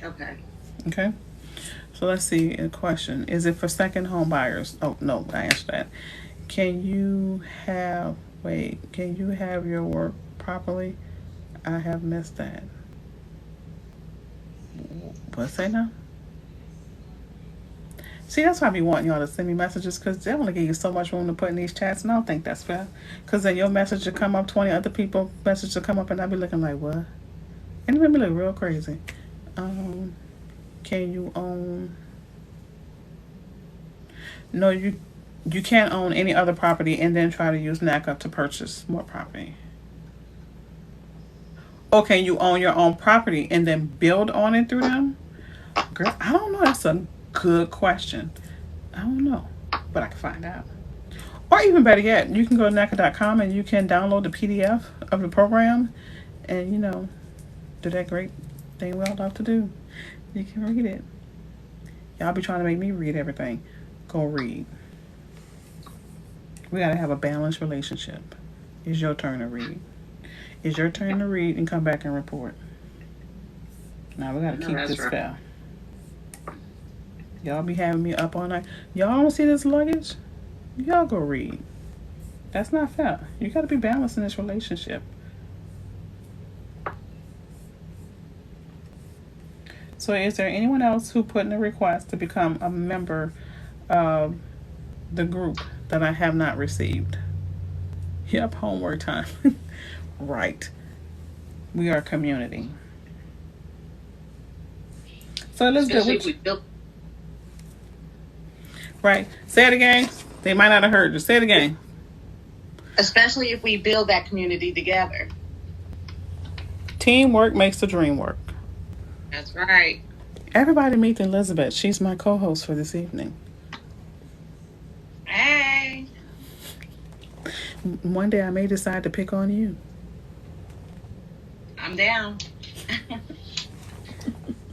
Okay. Okay. So let's see a question. Is it for second home buyers? Oh, no, I answered that. Can you have your work properly? I have missed that. What's that now? See, that's why I be wanting y'all to send me messages, because they only give you so much room to put in these chats, and I don't think that's fair. Because then your message will come up, 20 other people message will come up, and I'll be looking like, what? And it made me look real crazy. Can you own... No, you can't own any other property and then try to use NACA to purchase more property. Or can you own your own property and then build on it through them? Girl, I don't know. That's a good question. I don't know, but I can find out. Or even better yet, you can go to NACA.com and you can download the PDF of the program and, do that great thing we all love to do. You can read it. Y'all be trying to make me read everything. Go read. We gotta have a balanced relationship. It's your turn to read. It's your turn to read and come back and report. Now we gotta keep this fair. Y'all be having me up all night. Y'all don't see this luggage? Y'all go read. That's not fair. You gotta be balanced in this relationship. So is there anyone else who put in a request to become a member of the group that I have not received? Yep, homework time. Right. We are a community. So Elizabeth, right. Say it again. They might not have heard you. Say it again. Especially if we build that community together. Teamwork makes the dream work. That's right. Everybody meet Elizabeth. She's my co-host for this evening. Hey. One day I may decide to pick on you. I'm down.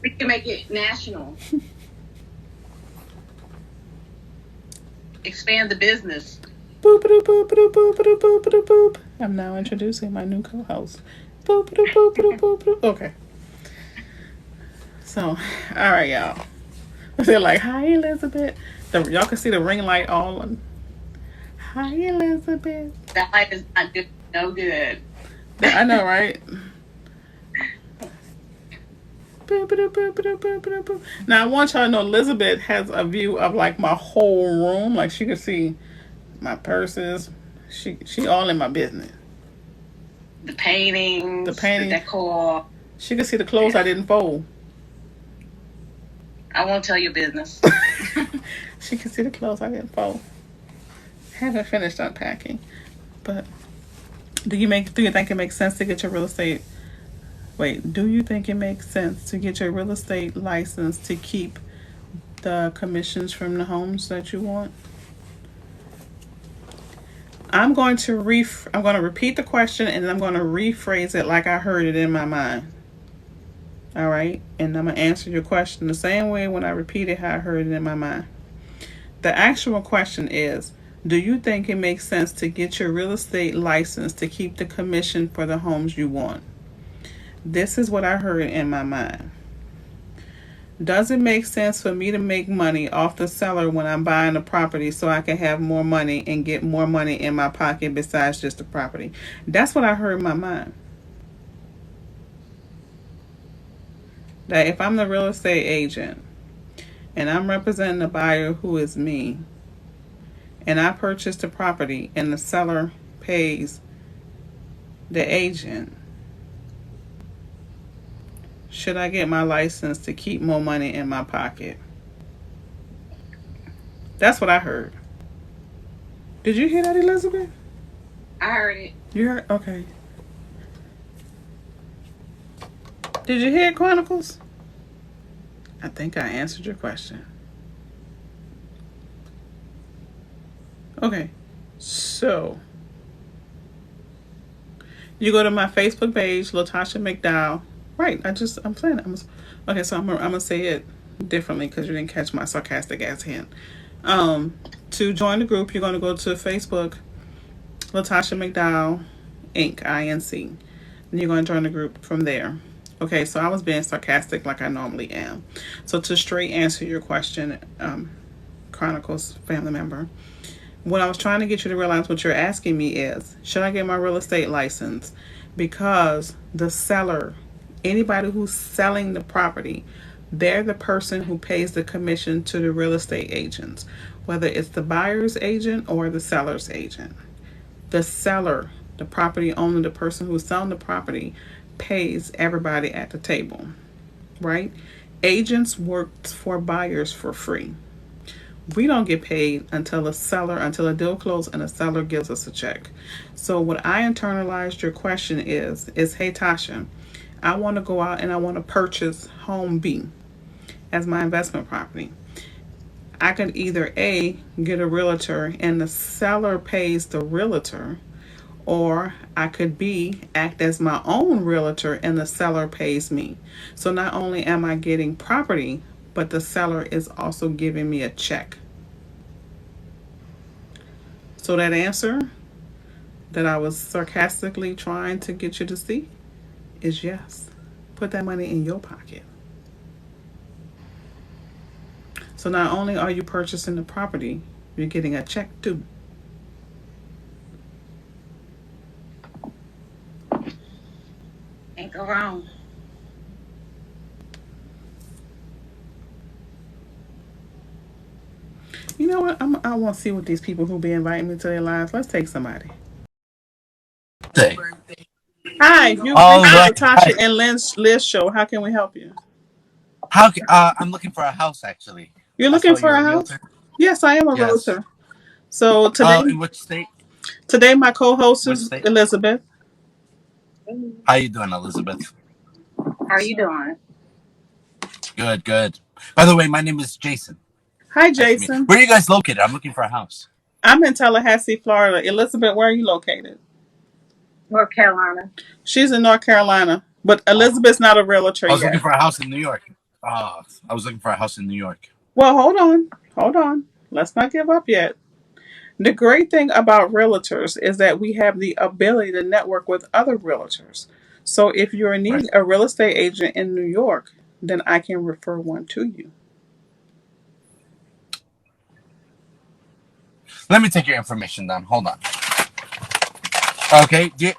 We can make it national. Expand the business. Boop, boop, boop, boop, boop, boop, boop, boop, boop. I'm now introducing my new co-host. Boop, boop, boop, boop, boop, boop. Okay. So, all right, y'all. They're like, hi, Elizabeth. Y'all can see the ring light all on. Hi, Elizabeth. That light is not good. No good. I know, right? Boop, boop, boop, boop, boop, boop, boop. Now, I want y'all to know Elizabeth has a view of like my whole room. Like she can see my purses. She all in my business. The paintings. The decor. She can see the clothes I didn't fold. I won't tell your business. She can see the clothes I didn't fold. Haven't finished unpacking. But do you think it makes sense to get your real estate? Wait, do you think it makes sense to get your real estate license to keep the commissions from the homes that you want? I'm going to repeat the question and I'm going to rephrase it like I heard it in my mind. All right? And I'm going to answer your question the same way when I repeat it how I heard it in my mind. The actual question is, Do you think it makes sense to get your real estate license to keep the commission for the homes you want? This is what I heard in my mind. Does it make sense for me to make money off the seller when I'm buying a property so I can have more money and get more money in my pocket besides just the property? That's what I heard in my mind. That if I'm the real estate agent and I'm representing the buyer who is me, and I purchase the property and the seller pays the agent, should I get my license to keep more money in my pocket? That's what I heard. Did you hear that, Elizabeth? I heard it. You heard? Okay. Did you hear it, Chronicles? I think I answered your question. Okay. So, you go to my Facebook page, Latasha McDowell. Right. I'm playing it. Okay, so I'm gonna say it differently because you didn't catch my sarcastic ass hint. To join the group, you're gonna go to Facebook, Latasha McDowell, Inc. Inc. And you're gonna join the group from there. Okay, so I was being sarcastic like I normally am. So to straight answer your question, Chronicles family member, what I was trying to get you to realize what you're asking me is, should I get my real estate license? Because the seller, anybody who's selling the property, they're the person who pays the commission to the real estate agents, whether it's the buyer's agent or the seller's agent. The seller, the property owner, the person who's selling the property, pays everybody at the table, right? Agents work for buyers for free. We don't get paid until a deal closes and a seller gives us a check. So what I internalized your question is hey Tasha, I want to go out and I want to purchase home B as my investment property. I could either A, get a realtor and the seller pays the realtor, or I could B, act as my own realtor and the seller pays me. So not only am I getting property, but the seller is also giving me a check. So that answer that I was sarcastically trying to get you to see is yes. Put that money in your pocket. So not only are you purchasing the property, you're getting a check too. Ain't go wrong. You know what? I want to see what these people who be inviting me to their lives. Let's take somebody. Day. Hi, you've All reached the right. Latasha Hi. and Liz show. How can we help you? I'm looking for a house actually. You're I looking saw for you're a a house? realtor. Yes, I am a Yes. realtor. So In which state? today my co-host Which is state? Elizabeth. How you doing, Elizabeth? How are you doing? Good, good. By the way, my name is Jason. Hi, Nice to meet you. Jason. Where are you guys located? I'm looking for a house. I'm in Tallahassee, Florida. Elizabeth, where are you located? North Carolina. She's in North Carolina, but Oh, Elizabeth's not a realtor I was looking yet. for a house in New York. I was looking for a house in New York. Well, hold on. Hold on. Let's not give up yet. The great thing about realtors is that we have the ability to network with other realtors. So if you're Right. needing a real estate agent in New York, then I can refer one to you. Let me take your information down. Hold on. Okay. You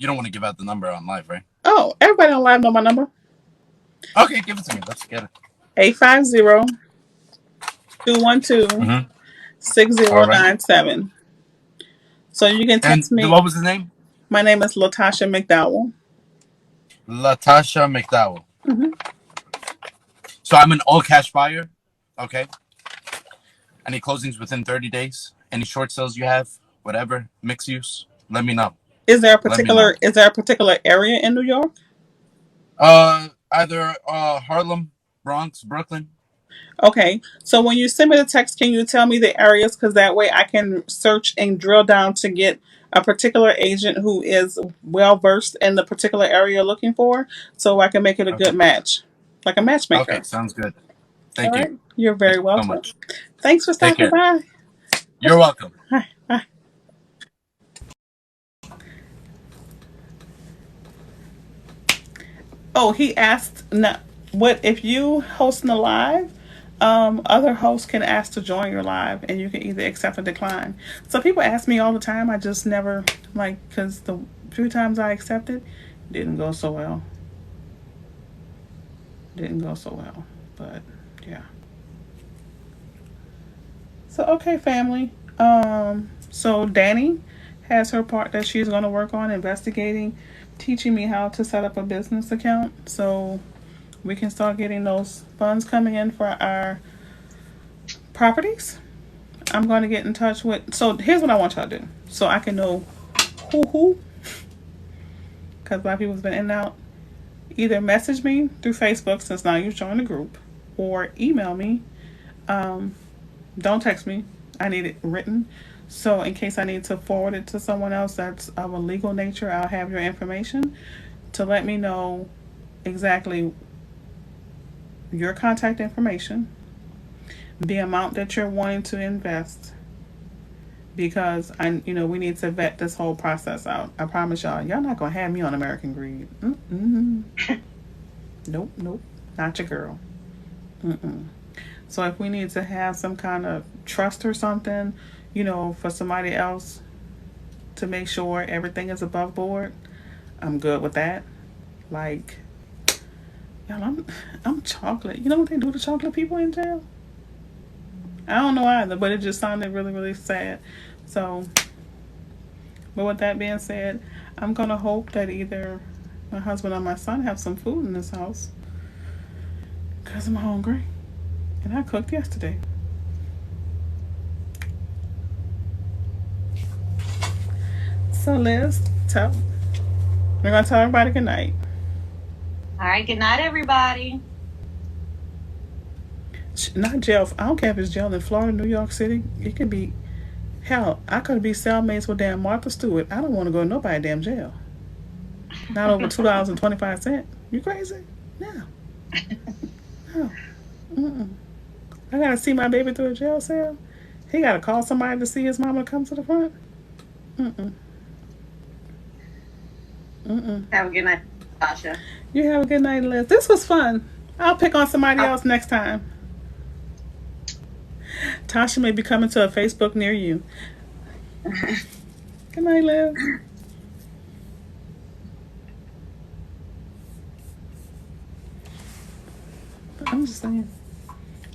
don't want to give out the number on live, right? Oh, everybody on live know my number. Okay, give it to me. Let's get it. 850-212-6097. Mm-hmm. All right. So you can And text me. what was the name? My name is Latasha McDowell. Latasha McDowell. Hmm. So I'm an all cash buyer. Okay. Any closings within 30 days? Any short sales you have? Whatever. Mixed use? Let me know. Let me know. Is there a particular area in New York? Either Harlem, Bronx, Brooklyn. Okay. So when you send me the text, can you tell me the areas? Because that way I can search and drill down to get a particular agent who is well versed in the particular area you're looking for, so I can make it a Okay. good match, like a Okay. matchmaker. Sounds good. All Thank you. right. You're Thank very you so welcome. much. Thanks for Take stopping care. by. You're welcome. Oh, he asked, what if you hosting a live? Other hosts can ask to join your live, and you can either accept or decline. So people ask me all the time. I just never because the few times I accepted, didn't go so well. Didn't go so well, but yeah. So okay, family. So Danny has her part that she's going to work on investigating, teaching me how to set up a business account, so we can start getting those funds coming in for our properties. I'm going to get in touch with. So here's what I want y'all to do, so I can know who, because a lot of people's been in and out. Either message me through Facebook since now you've joined the group, or email me. Um, don't text me. I need it written. So in case I need to forward it to someone else that's of a legal nature, I'll have your information to let me know exactly your contact information, the amount that you're wanting to invest, because we need to vet this whole process out. I promise y'all not gonna have me on American Greed. Nope, nope, not your girl. Mm-mm. So if we need to have some kind of trust or something, for somebody else to make sure everything is above board, I'm good with that. Like, y'all, I'm chocolate. You know what they do to chocolate people in jail? I don't know either, but it just sounded really, really sad. So, but with that being said, I'm gonna hope that either my husband or my son have some food in this house, because I'm hungry and I cooked yesterday. So Liz, we're gonna tell everybody good night. All right, good night, everybody. Not jail. I don't care if it's jail in Florida, New York City. It could be hell. I could be cellmates with damn Martha Stewart. I don't want to go to nobody damn jail. Not over $2.25. You crazy? No. No. Mm-mm. I gotta see my baby through a jail cell. He gotta call somebody to see his mama come to the front. Mm-mm. Mm-mm. Have a good night, Tasha. You have a good night, Liz. This was fun. I'll pick on somebody else next time. Tasha may be coming to a Facebook near you. Good night, Liz. I'm just saying.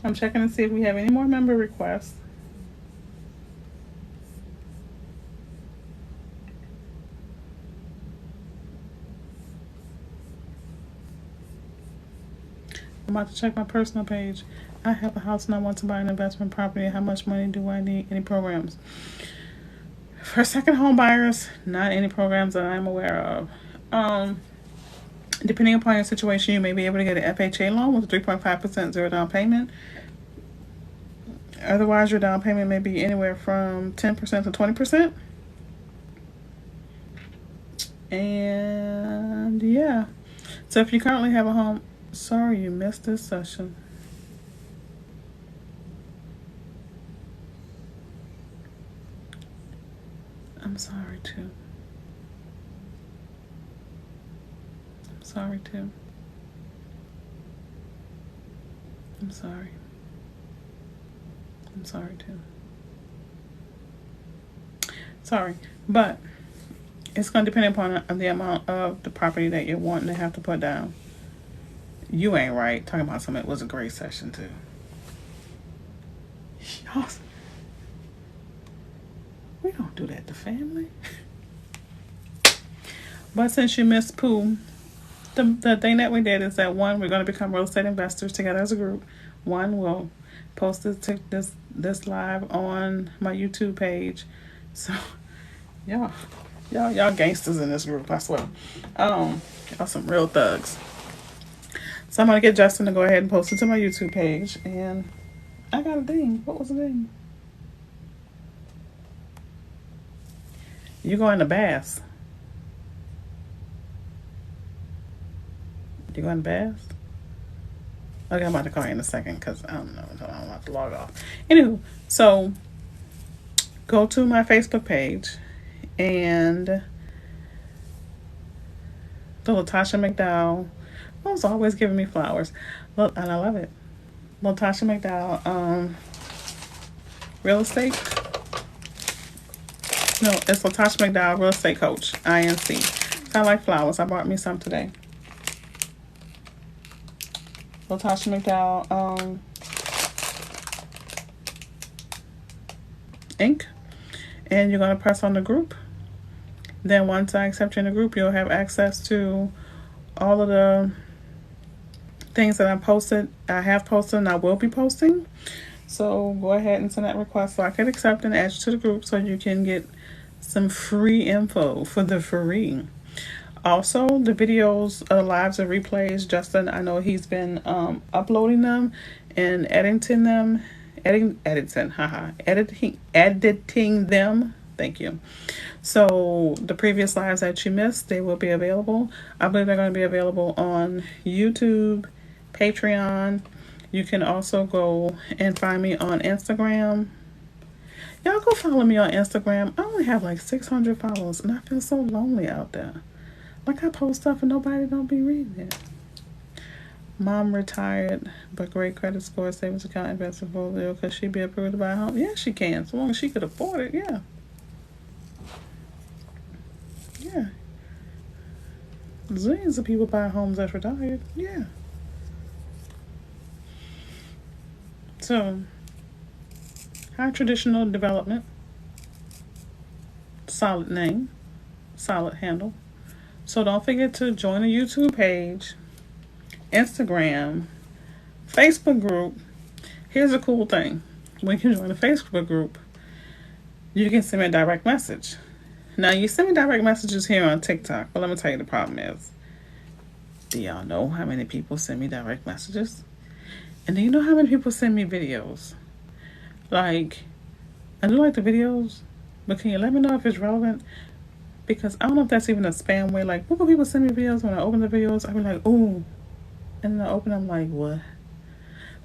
I'm checking to see if we have any more member requests. I'm about to check my personal page. I have a house and I want to buy an investment property. How much money do I need? Any programs? For second home buyers, not any programs that I'm aware of. Depending upon your situation, you may be able to get an FHA loan with a 3.5% zero down payment. Otherwise, your down payment may be anywhere from 10% to 20%. And yeah. So if you currently have a home, sorry you missed this session. I'm sorry too. I'm sorry too. I'm sorry. I'm sorry too. Sorry, but it's going to depend upon the amount of the property that you're wanting to have to put down. You ain't right. Talking about something, it was a great session too. We don't do that to family. But since you missed Pooh, the thing that we did is that one, we're going to become real estate investors together as a group. One, we'll post this live on my YouTube page. So y'all gangsters in this group, I swear. Y'all some real thugs. So I'm gonna get Justin to go ahead and post it to my YouTube page. And I got a ding. What was the ding? You going to Bass? You going to Bass? Okay, I'm about to call you in a second because I don't know. I'm about to log off. Anywho, so go to my Facebook page and the Latasha McDowell was always giving me flowers. Look, and I love it. Latasha McDowell, real estate. No, it's Latasha McDowell, real estate coach, INC. I like flowers. I bought me some today. Latasha McDowell, Inc. And you're going to press on the group. Then once I accept you in the group, you'll have access to all of the things that I have posted, and I will be posting. So go ahead and send that request so I can accept and add you to the group so you can get some free info for the free. Also, the videos, lives and replays, Justin, I know he's been uploading them and editing them. Editing them. Thank you. So the previous lives that you missed, they will be available. I believe they're going to be available on YouTube, Patreon. You can also go and find me on Instagram. Y'all go follow me on Instagram. I only have like 600 followers, and I feel so lonely out there. Like, I post stuff and nobody don't be reading it. Mom retired, but great credit score, savings account, investment portfolio. Could she be approved to buy a home? Yeah, she can, so long as she could afford it. Yeah. Yeah. Zillions of people buy homes that's retired. Yeah. So, high traditional development. Solid name. Solid handle. So don't forget to join the YouTube page, Instagram, Facebook group. Here's a cool thing. When you join the Facebook group, you can send me a direct message. Now, you send me direct messages here on TikTok, but let me tell you the problem is. Do y'all know how many people send me direct messages? And do you know how many people send me videos? Like, I do like the videos, but can you let me know if it's relevant? Because I don't know if that's even a spam way. Like, what will people send me videos when I open the videos? I be like, ooh. And then I open them like, what?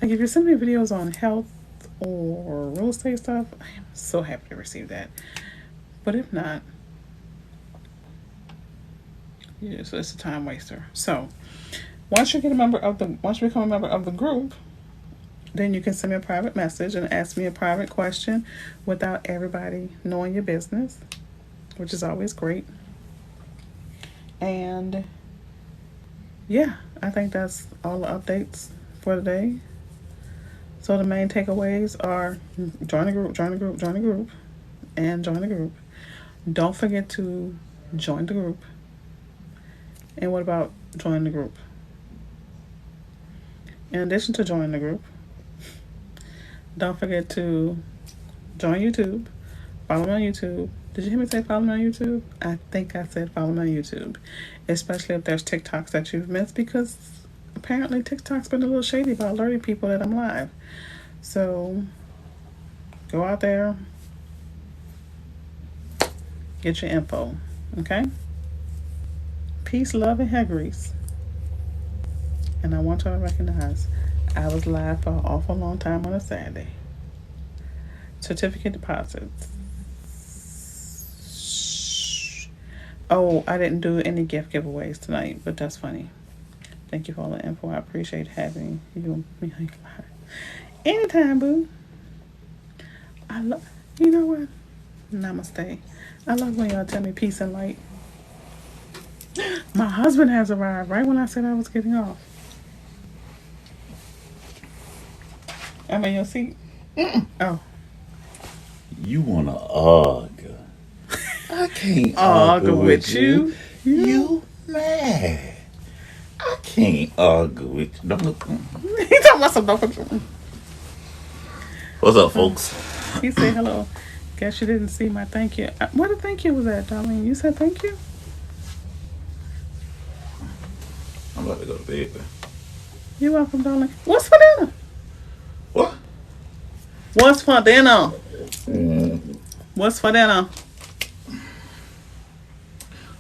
Like, if you send me videos on health or real estate stuff, I am so happy to receive that. But if not, yeah, so it's a time waster. So once you become a member of the group, then you can send me a private message and ask me a private question without everybody knowing your business, which is always great. And yeah, I think that's all the updates for today. So the main takeaways are join the group, and join the group. Don't forget to join the group. And what about join the group? In addition to joining the group, don't forget to join YouTube. Follow me on YouTube. Did you hear me say follow me on YouTube? I think I said follow me on YouTube. Especially if there's TikToks that you've missed, because apparently TikTok's been a little shady about alerting people that I'm live. So go out there, get your info. Okay? Peace, love, and hair grease. And I want y'all to recognize I was live for an awful long time on a Saturday. Certificate deposits. Oh, I didn't do any gift giveaways tonight, but that's funny. Thank you for all the info. I appreciate having you and me. Anytime, boo. You know what? Namaste. I love when y'all tell me peace and light. My husband has arrived right when I said I was getting off. I'm in your seat. Oh. You wanna argue? I can't argue with you. You mad? I can't argue with you. Don't look. He talking about some don't. What's up, folks? He said hello. Guess you didn't see my thank you. Where the thank you was at, darling? You said thank you? I'm about to go to bed. You're welcome, darling. What's for dinner? What? What's for dinner? Mm. What's for dinner?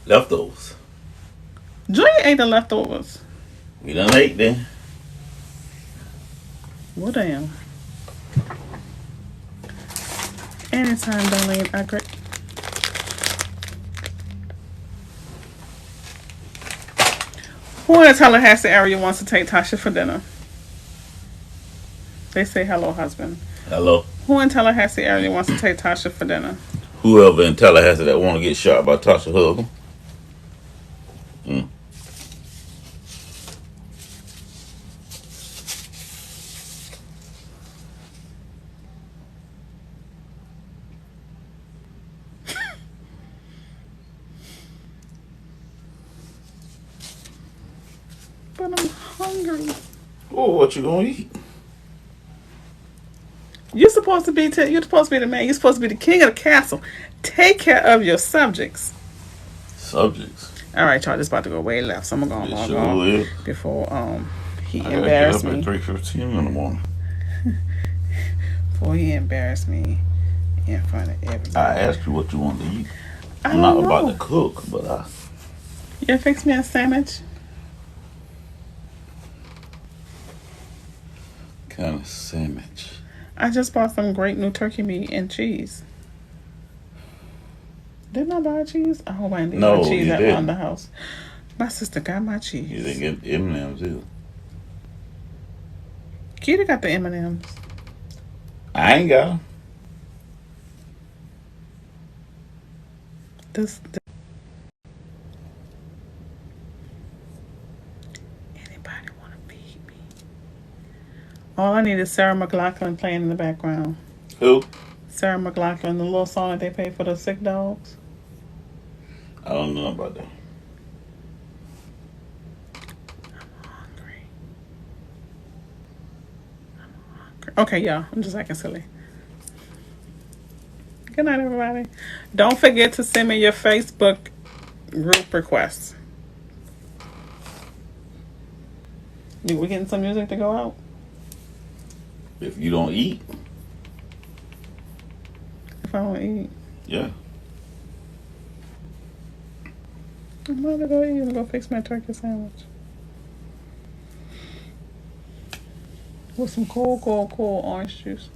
Leftovers. Junior ate the leftovers. We done ate them. Well, damn. Anytime, Darlene. I agree. Who in the Tallahassee area wants to take Tasha for dinner? They say hello, husband. Hello. Who in Tallahassee area wants to take Tasha for dinner? Whoever in Tallahassee that want to get shot by Tasha Husband. Mm. But I'm hungry. Oh, what you gonna eat? You're supposed to be. You're supposed to be the man. You're supposed to be the king of the castle. Take care of your subjects. Subjects. All right, y'all. This about to go way left, so I'm gonna go It log off sure is. before he I gotta get embarrass up me. at 3:15 in the morning. Before he embarrass me in front of everybody. I asked you what you want to eat. I I'm not don't about know. to cook, but I. You fix me a sandwich. Kind of sandwich. I just bought some great new turkey meat and cheese. Didn't I buy cheese? I hope I didn't No, buy cheese you at didn't. the house. My sister got my cheese. You didn't get M&M's either. Kita got the M&Ms. I ain't got them. This anybody want to feed me? All I need is Sarah McLachlan playing in the background. Who? Sarah McLachlan, the little song that they play for the sick dogs. I don't know about that. Hungry. Okay, y'all. I'm just acting silly. Good night, everybody. Don't forget to send me your Facebook group requests. We getting some music to go out? If you don't eat, If I don't eat. yeah. I'm about to go eat and go fix my turkey sandwich. With some cold orange juice.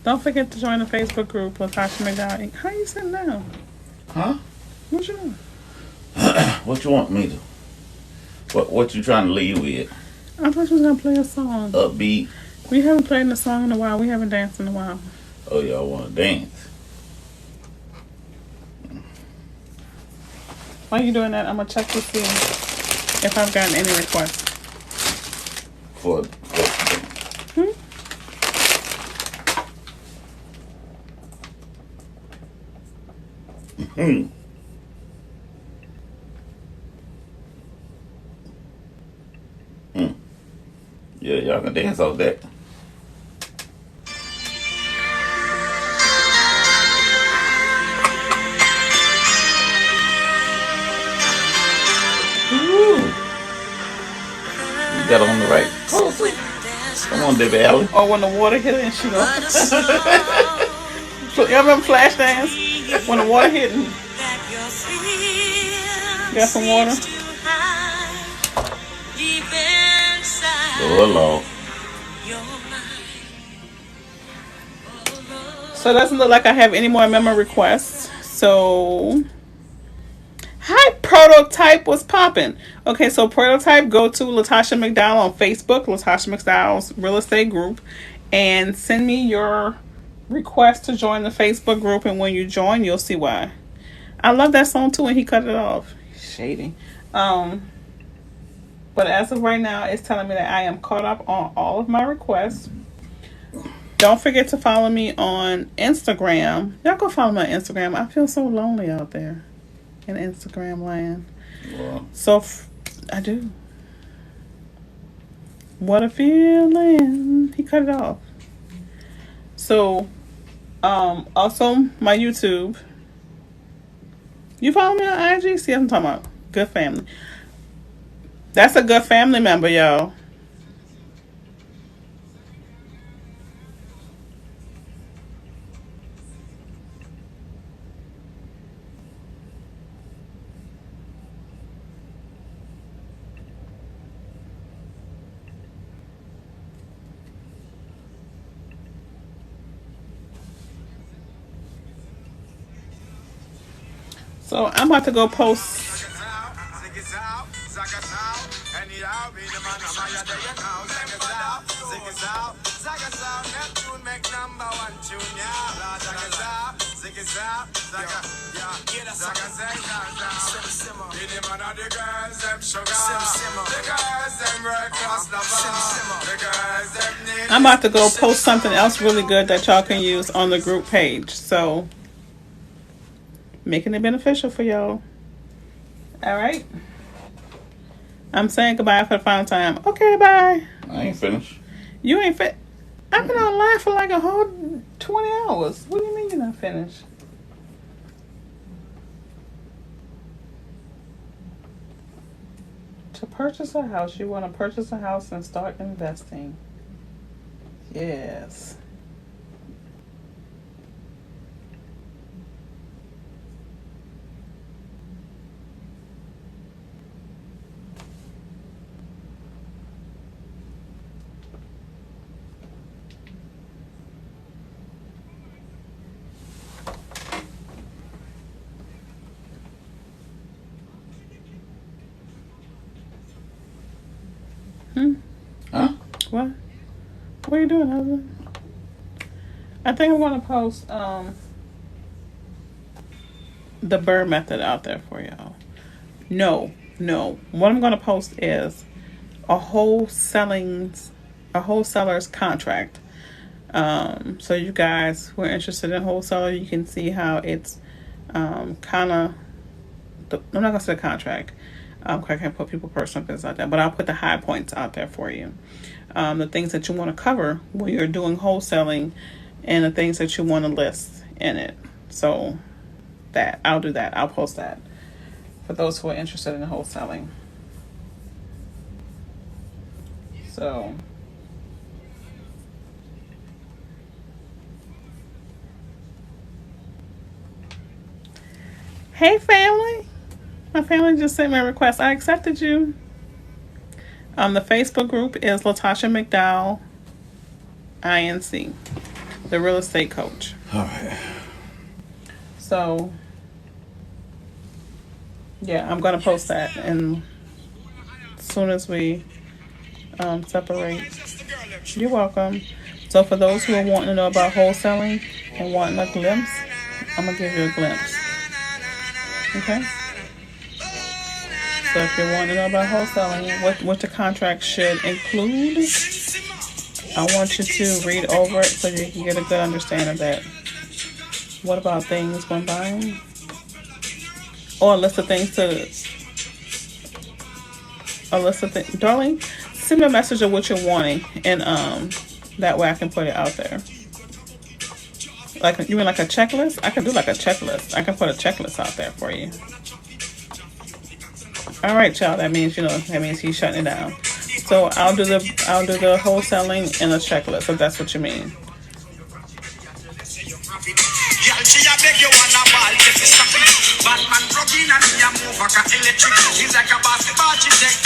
Don't forget to join the Facebook group, Latasha McDowell. How you sitting down? Huh? What you doing? What you want me to? What you trying to leave with? I thought you was gonna play a song. Upbeat? We haven't played a song in a while. We haven't danced in a while. Oh, y'all want to dance? While you doing that, I'm gonna check to see if I've gotten any requests. For Yeah, y'all can dance off that. Woo. You got on the right clothes. Come on, Debbie Allen. Or when the water hit her and she go. You remember Flashdance? When the water hit and got some water. Go along. So it doesn't look like I have any more memo requests. So, hi, Prototype was popping. Okay, so Prototype, go to Latasha McDowell on Facebook, Latasha McDowell's real estate group, and send me your request to join the Facebook group. And when you join, you'll see why. I love that song too, and he cut it off. Shady. But as of right now, it's telling me that I am caught up on all of my requests. Don't forget to follow me on Instagram. Y'all go follow me on Instagram. I feel so lonely out there in Instagram land. Wow. So, I do. What a feeling. He cut it off. So, also my YouTube. You follow me on IG? See what I'm talking about? Good family. That's a good family member, y'all. So I'm about to go post. I'm about to go post something else really good that y'all can use on the group page. So making it beneficial for y'all. All right. I'm saying goodbye for the final time. Okay, bye. I ain't finished. You ain't fit. I've been online for like a whole 20 hours. What do you mean you're not finished? To purchase a house, you want to purchase a house and start investing. Yes. Huh? What? What are you doing, husband? I think I'm going to post the Burr method out there for y'all. No. What I'm going to post is a wholesaler's contract. So you guys who are interested in wholesaler, you can see how it's kind of. I'm not going to say the contract. I can't put people personal business out there, but I'll put the high points out there for you. The things that you want to cover when you're doing wholesaling, and the things that you want to list in it. So I'll do that. I'll post that for those who are interested in wholesaling. So hey family. My family just sent me a request. I accepted you. The Facebook group is Latasha McDowell, INC, the real estate coach. All right. So, yeah, I'm going to post that. And as soon as we separate, you're welcome. So, for those who are wanting to know about wholesaling and wanting a glimpse, I'm going to give you a glimpse. Okay? So if you're wanting to know about wholesaling, what the contract should include, I want you to read over it so you can get a good understanding of that. What about things when buying? Or a list of things Darling, send me a message of what you're wanting, and that way I can put it out there. Like, you mean like a checklist? I can do like a checklist. I can put a checklist out there for you. All right, child. That means he's shutting it down. So I'll do the wholesaling and a checklist if that's what you mean. Batman plug in and me a move like a electric. He's like a basketball, she take